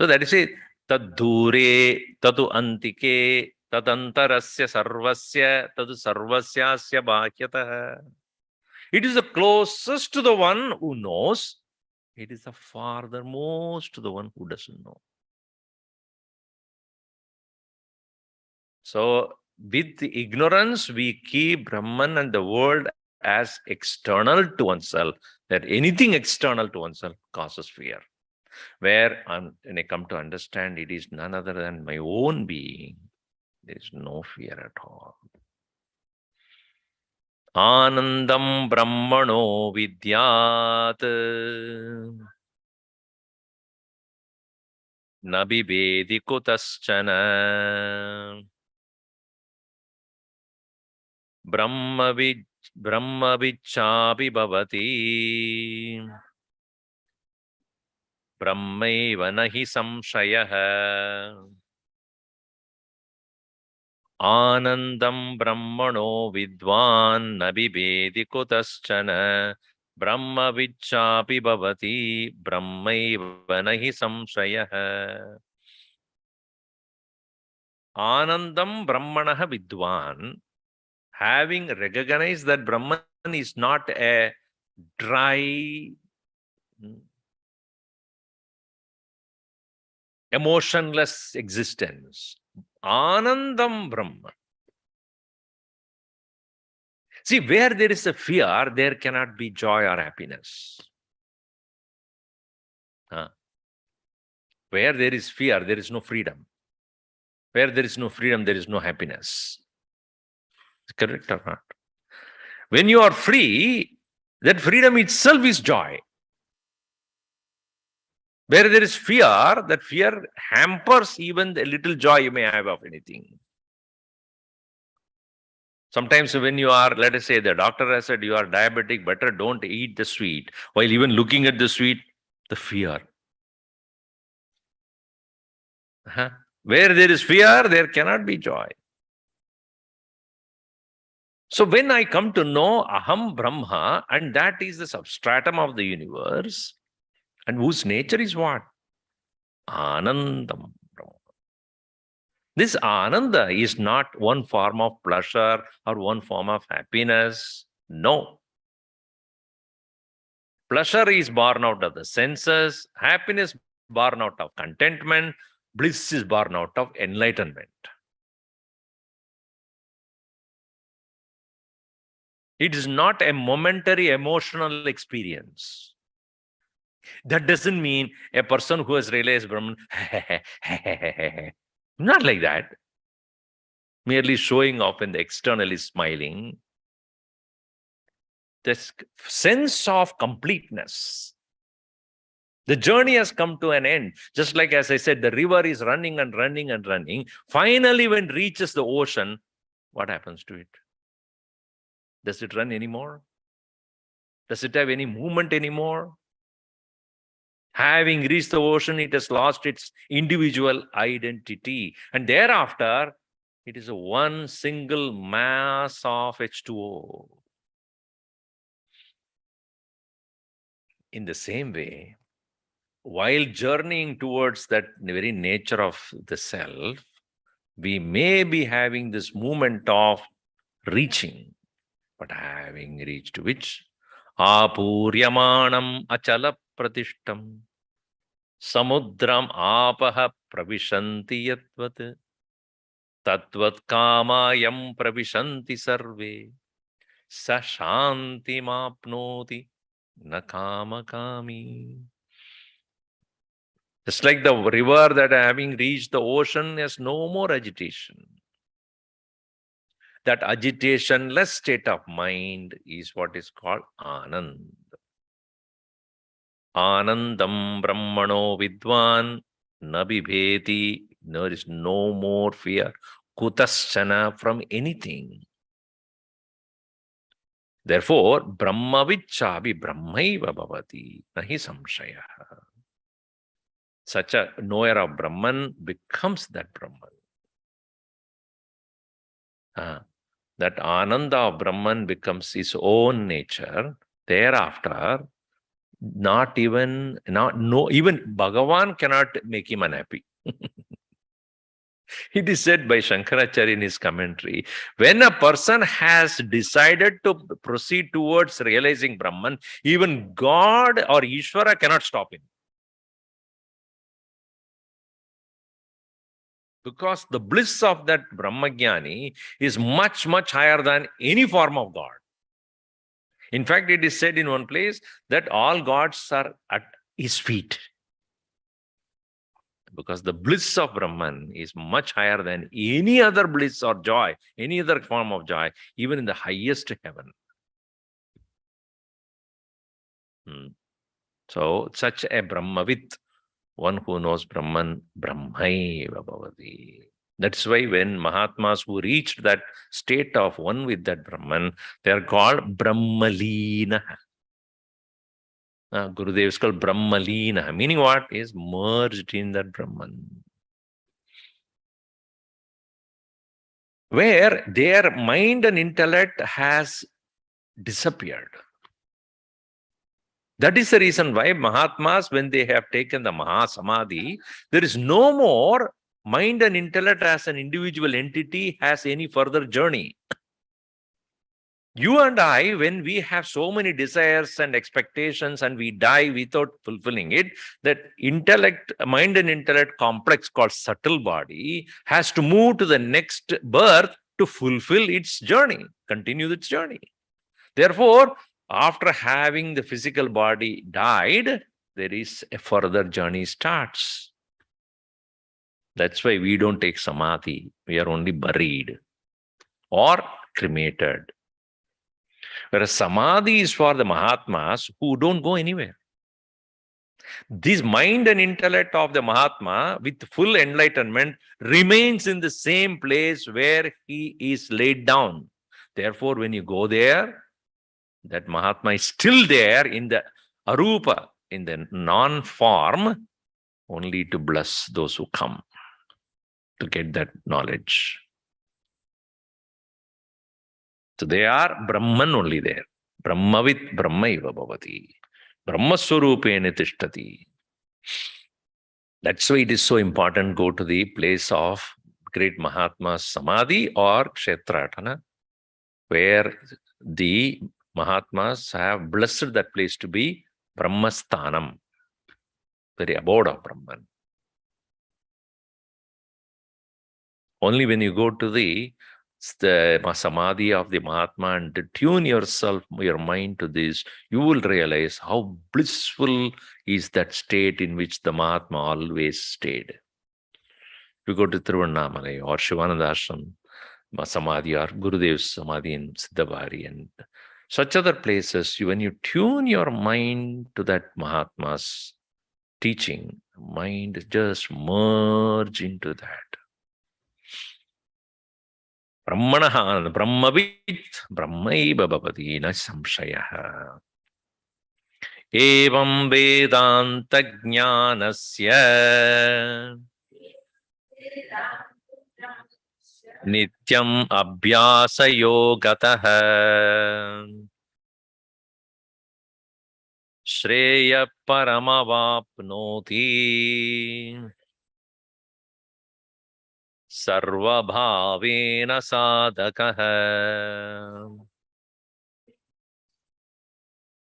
So that is it. Tad dure, tadu antike, tadantarasya sarvasya, tadu sarvasyasya bhakyatah. It is the closest to the one who knows. It is the farthermost to the one who doesn't know. So with the ignorance, we keep Brahman and the world as external to oneself, that anything external to oneself causes fear. Where when I come to understand it is none other than my own being, there is no fear at all. Anandam Brahmano Vidyat Nabibedi Kutaschana Brahmavichapi Bhavati Brahmaiva nahi samshayah Anandam Brahmano Vidwan Nabibedi Kutaschana Brahmavichapi Bhavati Brahmaiva nahi samshayah. Anandam Brahmanaha Vidwan, having recognized that Brahman is not a dry, emotionless existence. Anandam Brahman. See, where there is a fear, there cannot be joy or happiness. Where there is fear, there is no freedom. Where there is no freedom, there is no happiness. Correct or not? When you are free, that freedom itself is joy. Where there is fear, that fear hampers even the little joy you may have of anything. Sometimes when you are, let us say, the doctor has said you are diabetic, better don't eat the sweet. While even looking at the sweet, the fear. Where there is fear, there cannot be joy. So when I come to know Aham Brahma, and that is the substratum of the universe, and whose nature is what? Anandam Brahma. This Ananda is not one form of pleasure or one form of happiness. No. Pleasure is born out of the senses, happiness born out of contentment, bliss is born out of enlightenment. It is not a momentary emotional experience. That doesn't mean a person who has realized Brahman, not like that. Merely showing off and externally smiling. This sense of completeness. The journey has come to an end. Just like as I said, the river is running and running and running. Finally, when it reaches the ocean, what happens to it? Does it run anymore? Does it have any movement anymore? Having reached the ocean, it has lost its individual identity. And thereafter, it is a one single mass of H2O. In the same way, while journeying towards that very nature of the self, we may be having this movement of reaching, but having reached which? Apuryamanam achala pratishtam samudram apaha pravishanti yatvat tatvat kamayam pravishanti sarve sa shanti mapnoti na kama kami. Just like the river that having reached the ocean has no more agitation. That agitationless state of mind is what is called Anand. Anandam Brahmano Vidwan Nabibheti. There is no more fear. Kutaschana from anything. Therefore, Brahmavichabi Brahmaiva Bhavati Nahi Samshaya. Such a knower of Brahman becomes that Brahman. That Ananda of Brahman becomes his own nature. Thereafter, even Bhagavan cannot make him unhappy. It is said by Shankaracharya in his commentary, when a person has decided to proceed towards realizing Brahman, even God or Ishwara cannot stop him. Because the bliss of that Brahmagyani is much, much higher than any form of God. In fact, it is said in one place that all gods are at his feet. Because the bliss of Brahman is much higher than any other bliss or joy, any other form of joy, even in the highest heaven. So, such a Brahmavit, one who knows Brahman, Brahmaiva Bhavati. That's why when Mahatmas who reached that state of one with that Brahman, they are called Brahmalina. Gurudev is called Brahmalina, meaning what? Is merged in that Brahman. Where their mind and intellect has disappeared. That is the reason why Mahatmas, when they have taken the Mahasamadhi, there is no more mind and intellect as an individual entity has any further journey. You and I, when we have so many desires and expectations and we die without fulfilling it, that intellect, mind and intellect complex called subtle body has to move to the next birth to fulfill its journey, continue its journey. Therefore, after having the physical body died, there is a further journey starts. That's why we don't take samadhi. We are only buried or cremated. Whereas samadhi is for the Mahatmas who don't go anywhere. This mind and intellect of the Mahatma with full enlightenment remains in the same place where he is laid down. Therefore, when you go there, that Mahatma is still there in the arupa, in the non-form, only to bless those who come to get that knowledge. So they are Brahman only there. Brahmavit Brahmaiva Bhavati. Brahmaswarupena tishtati. That's why it is so important go to the place of great Mahatma's Samadhi or Kshetratana, where the Mahatmas have blessed that place to be Brahmasthanam, very abode of Brahman. Only when you go to the Samadhi of the Mahatma and tune yourself, your mind to this, you will realize how blissful is that state in which the Mahatma always stayed. If you go to Tiruvannamalai or Shivananda Ashram Samadhi or Gurudev's Samadhi in Siddhabari and such other places, when you tune your mind to that Mahatma's teaching, mind just merge into that. Brahmanaha, Brahmavit, Brahmaiva bhavati na samshayah. Evam Vedanta Jnanasya Nityam Abhyasa Yogataha Shreya Paramavapnoti Sarvabhavena Sadhakaha.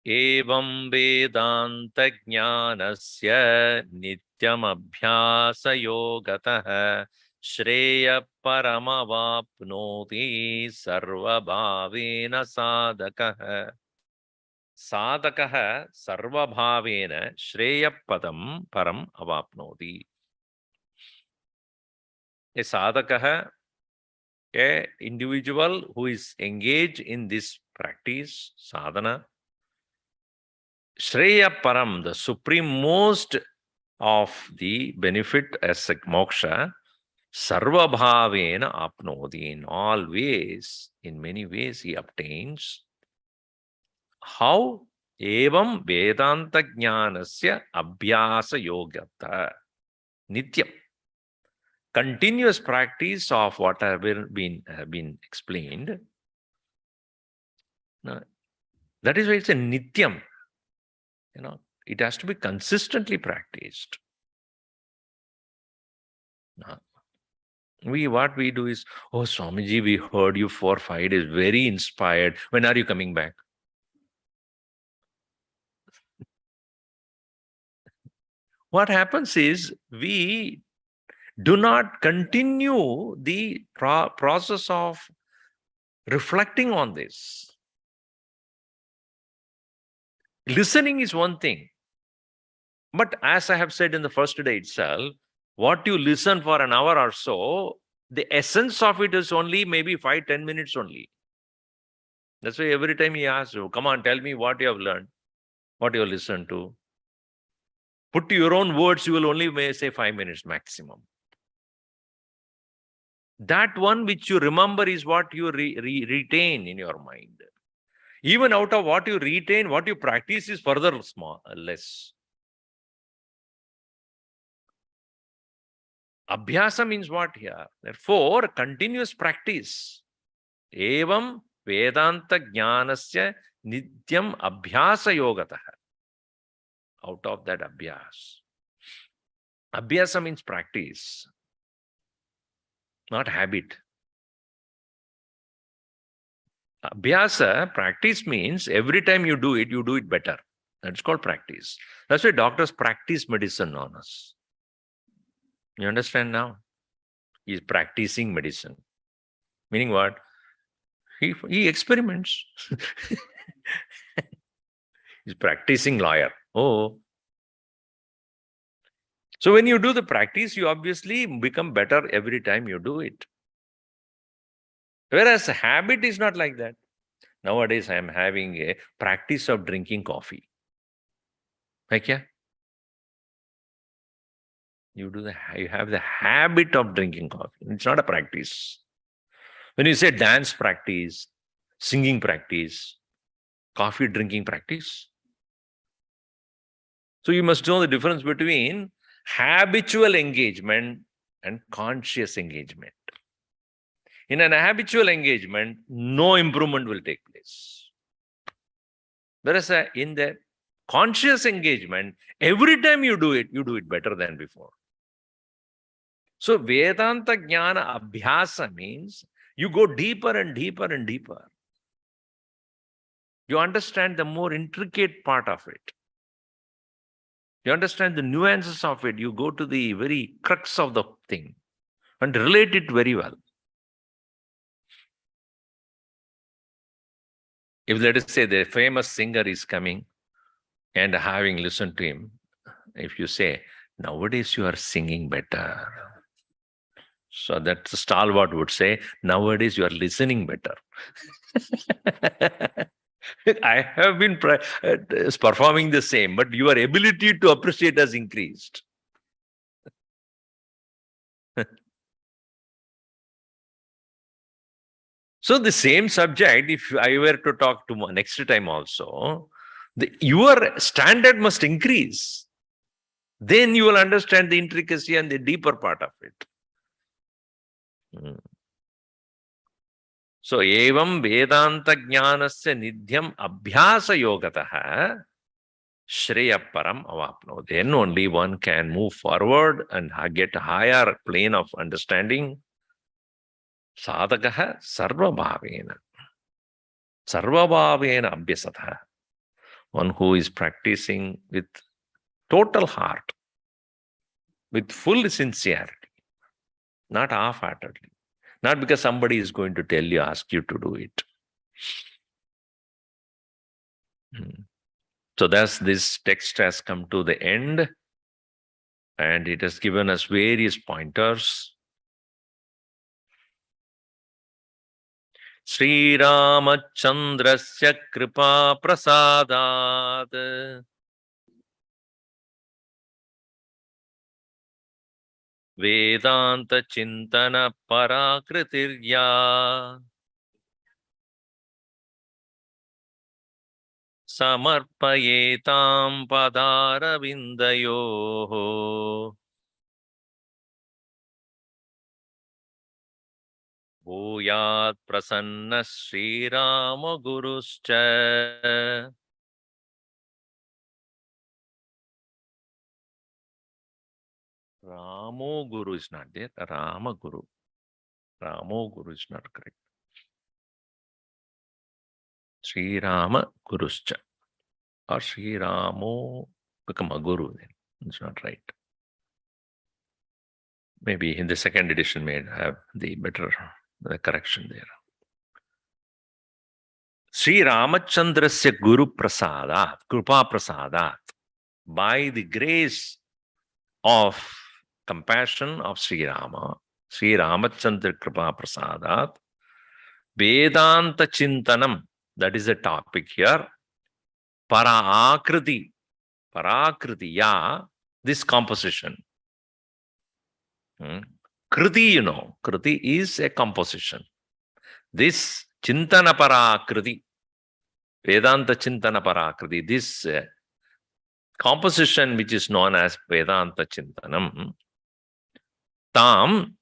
Evam Vedanta Jnanasya Nityam Abhyasa Yogataha Shreya Paramavapnoti Sarvabhavena Sadhakaha. Sadhakaha Sarvabhavena Shreya Padam Param Avapnoti. A sadhakaha, a individual who is engaged in this practice, sadhana, Shreya Param, the supremost of the benefit as a moksha, Sarva Bhavena Apnodi. In all ways, in many ways, he obtains. How? Evam Vedanta Jnanasya Abhyasa Yogata. Nityam. Continuous practice of what have been explained. Now, that is why it's a Nityam. It has to be consistently practiced. What we do is, oh, Swamiji, we heard you for 5 days, very inspired. When are you coming back? What happens is, we do not continue the process of reflecting on this. Listening is one thing. But as I have said in the first day itself, what you listen for an hour or so, the essence of it is only maybe 5-10 minutes only. That's why every time he asks you, come on, tell me what you have learned, what you have listened to. Put to your own words, you will only may say 5 minutes maximum. That one which you remember is what you retain in your mind. Even out of what you retain, what you practice is further less. Abhyasa means what here? Therefore, continuous practice. Evam Vedanta Jnanasya Nityam Abhyasa Yogataha. Out of that abhyas. Abhyasa means practice, not habit. Abhyasa, practice means every time you do it better. That's called practice. That's why doctors practice medicine on us. You understand now? He's practicing medicine. Meaning what? He experiments. He's practicing lawyer. Oh. So when you do the practice, you obviously become better every time you do it. Whereas habit is not like that. Nowadays, I am having a practice of drinking coffee. Like, yeah? You have the habit of drinking coffee. It's not a practice. When you say dance practice, singing practice, coffee drinking practice. So you must know the difference between habitual engagement and conscious engagement. In an habitual engagement, no improvement will take place. Whereas in the conscious engagement, every time you do it better than before. So Vedanta Jnana Abhyasa means you go deeper and deeper and deeper. You understand the more intricate part of it. You understand the nuances of it. You go to the very crux of the thing and relate it very well. If let us say the famous singer is coming and having listened to him, if you say, nowadays you are singing better. So that stalwart would say, nowadays you are listening better. I have been performing the same, but your ability to appreciate has increased. So the same subject, if I were to talk to next time also, your standard must increase. Then you will understand the intricacy and the deeper part of it. So, evam Vedanta jnanasya nidhyam abhyasa yogatah shreya param avapno. Then only one can move forward and get a higher plane of understanding. Sadhakah sarvabhavena. Sarvabhavena abhyasatah. One who is practicing with total heart, with full sincerity, not half-heartedly. Not because somebody is going to tell you, ask you to do it. So thus this text has come to the end, and it has given us various pointers. Sri Ramachandrasya kripa prasadat Vedanta Chintana Parakritirya Samarpayetam Padaravindayoho Bhuyat Prasanna Sri Rama Guruscha. Ramo Guru is not there. Rama Guru. Ramo Guru is not correct. Sri Rama Guruscha. Or Sri Ramo become a Guru then. It's not right. Maybe in the second edition may have the correction there. Sri Ramachandrasya Guru Prasadat, Krupa Prasadat. By the grace of compassion of Sri Rama, Sri Ramachandra Kripa Prasadat, Vedanta Chintanam, that is the topic here, Parakriti, Parakritiya, this composition. Kriti, you know, Kriti is a composition. This Chintana Parakriti, Vedanta Chintana Parakriti, this composition which is known as Vedanta Chintanam, Tam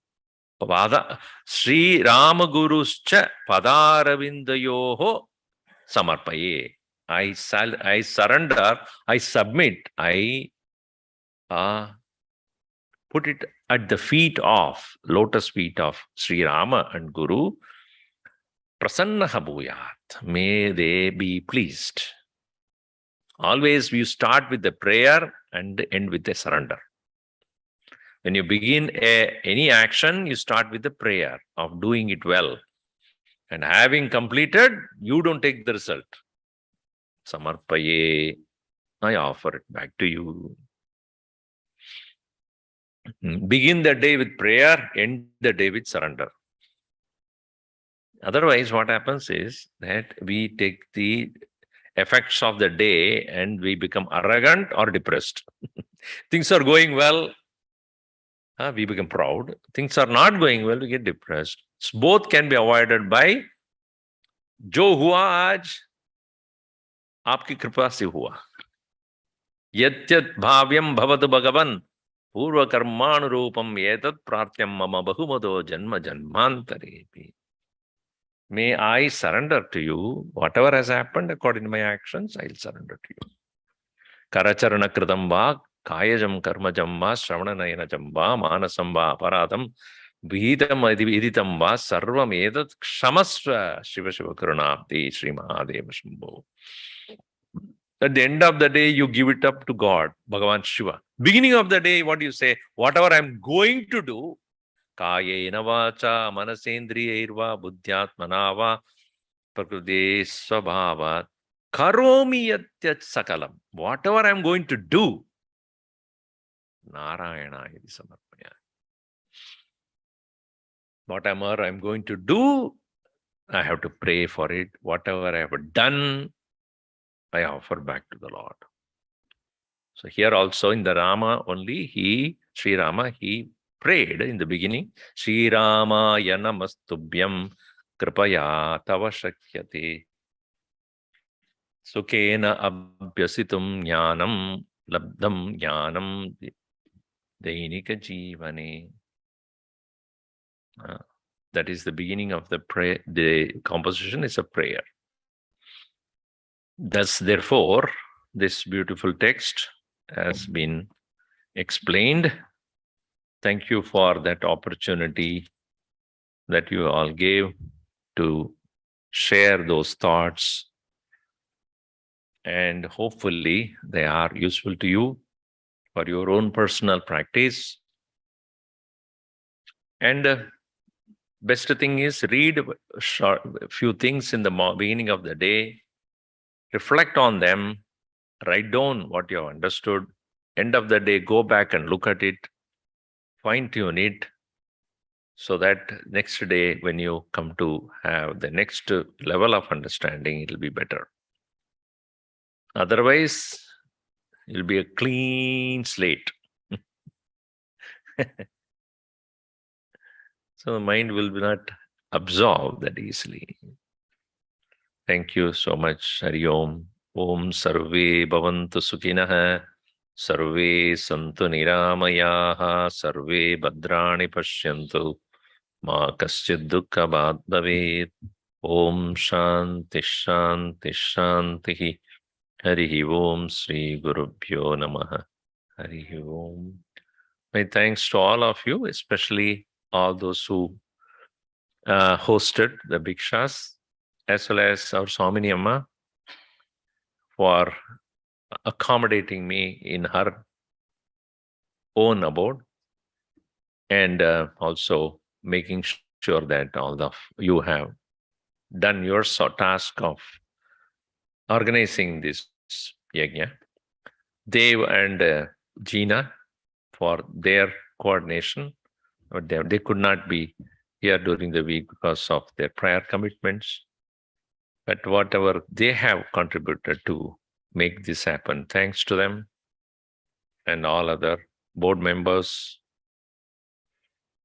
Pada Sri Ramaguruscha Padaravindayoho Samarpaye. I surrender, I submit, I put it at the feet of, lotus feet of Sri Rama and Guru. Prasannaha bhuyat. May they be pleased. Always you start with the prayer and end with the surrender. When you begin any action, you start with the prayer of doing it well. And having completed, you don't take the result. Samarpaye, I offer it back to you. Begin the day with prayer, end the day with surrender. Otherwise, what happens is that we take the effects of the day and we become arrogant or depressed. Things are going well, we become proud. Things are not going well, we get depressed. So both can be avoided by जो हुआ आज आपकी कृपा से हुआ. यत्यत भाव्यम भवतु भगवन् पूर्व कर्मानुरूपम एतत् प्रार्थ्यम मम बहुमतो जन्म जन्मांतरेपि. May I surrender to you. Whatever has happened according to my actions, I'll surrender to you. Karacharana kritam va, kayajam karmajam va, shravananayana va, manasam va, aparadam, vihitam iditam va, sarvam edat kshamasva, Shiva Shiva Karunabdi, Sri Mahadeva Shambho. At the end of the day, you give it up to God, Bhagavan Shiva. Beginning of the day, what do you say? Whatever I'm going to do, Kayena vacha manasendriyairva buddhyatmana va prakriti svabhavat karomi yatyat sakalam. Whatever I'm going to do, Narayana iti samarpaya. Whatever I'm going to do, I have to pray for it. Whatever I have done, I offer back to the Lord. So here also in the Rama only, Sri Rama, he prayed in the beginning, Sri Rama Yanamastubhyam kripaya tava shakyate sukena abhyasitum jnanam labdam jnanam dainika jivane. That is the beginning of the prayer. The composition is a prayer. Thus, therefore, this beautiful text has been explained. Thank you for that opportunity that you all gave to share those thoughts. And hopefully, they are useful to you for your own personal practice. And best thing is read a few things in the beginning of the day, reflect on them, write down what you have understood. End of the day, go back and look at it, fine tune it, so that next day when you come to have the next level of understanding, it'll be better. Otherwise, it'll be a clean slate. So the mind will not absorb that easily. Thank you so much. Hari Om. Om Sarve Bhavantu Sukhinah. Sarve Santu Niramayaha. Sarve Bhadrani Pashyantu. Ma Kaschid Dukkha Bhat Bhavet. Om Shanti Shanti Shanti. Hari Om Sri Gurubhyo Namaha. Hari Om. My thanks to all of you, especially all those who hosted the Bhikshas, as well as our Swami Amma for accommodating me in her own abode, and also making sure that all of you have done your task of organizing this yajna. Dev and Gina for their coordination, but they could not be here during the week because of their prior commitments. But whatever they have contributed to make this happen, thanks to them and all other board members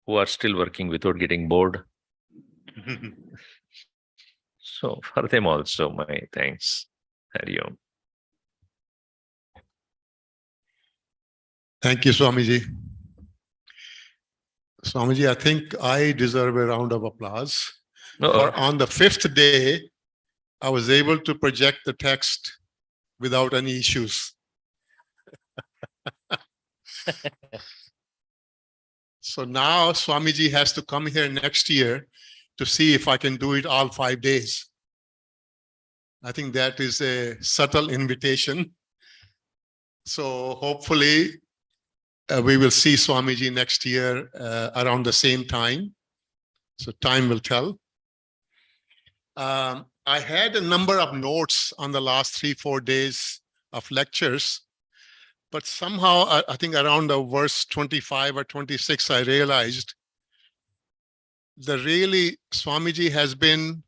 who are still working without getting bored. So for them also, my thanks. Hari Om. Thank you, Swamiji. Swamiji, I think I deserve a round of applause. For on the fifth day, I was able to project the text without any issues. So now Swamiji has to come here next year to see if I can do it all 5 days. I think that is a subtle invitation. So hopefully we will see Swamiji next year around the same time. So time will tell. I had a number of notes on the last 3-4 days of lectures, but somehow I think around the verse 25 or 26, I realized that really Swamiji has been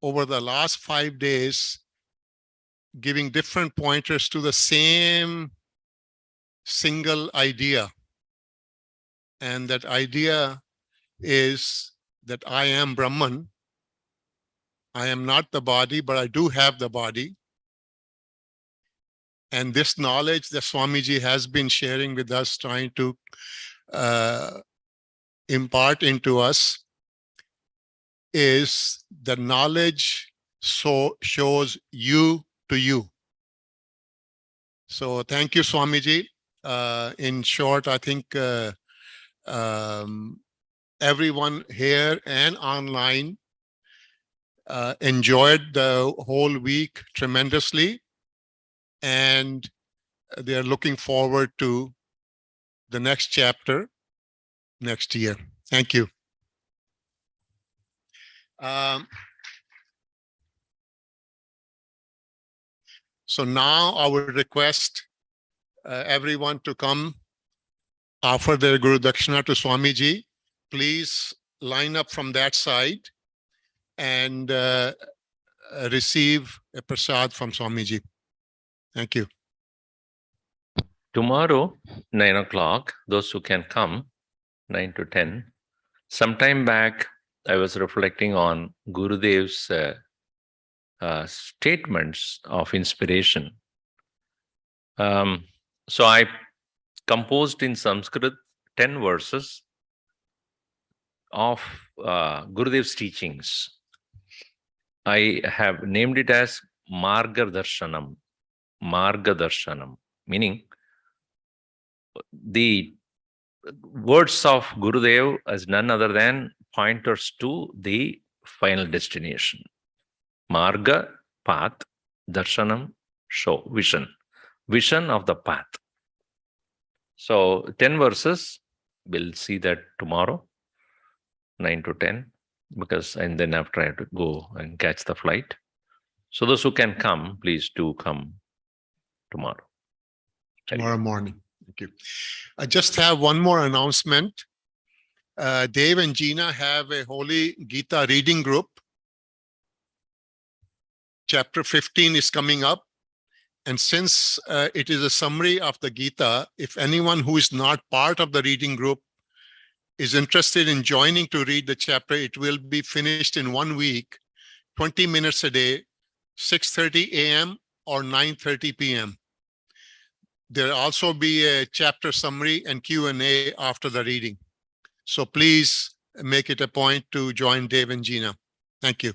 over the last 5 days giving different pointers to the same single idea. And that idea is that I am Brahman. I am not the body, but I do have the body. And this knowledge that Swamiji has been sharing with us, trying to impart into us, is the knowledge shows you to you. So thank you, Swamiji. In short, I think everyone here and online enjoyed the whole week tremendously, and they're looking forward to the next chapter next year. Thank you. So now I would request everyone to come offer their Guru Dakshina to Swamiji. Please line up from that side and receive a prasad from Swamiji. Thank you. Tomorrow, 9 o'clock, those who can come, 9 to 10. Sometime back, I was reflecting on Gurudev's statements of inspiration. So I composed in Sanskrit 10 verses of Gurudev's teachings. I have named it as Margadarshanam. Margadarshanam, meaning the words of Gurudev as none other than pointers to the final destination. Marga, path, darshanam, show, vision. Vision of the path. So 10 verses, we'll see that tomorrow, 9 to 10, and then after I have to go and catch the flight. So those who can come, please do come tomorrow. Tomorrow morning. Thank you. I just have one more announcement. Dave and Gina have a Holy Gita reading group. Chapter 15 is coming up. And since it is a summary of the Gita, if anyone who is not part of the reading group is interested in joining to read the chapter, it will be finished in 1 week, 20 minutes a day, 6:30 a.m. or 9:30 p.m. There'll also be a chapter summary and Q&A after the reading. So please make it a point to join Dave and Gina. Thank you.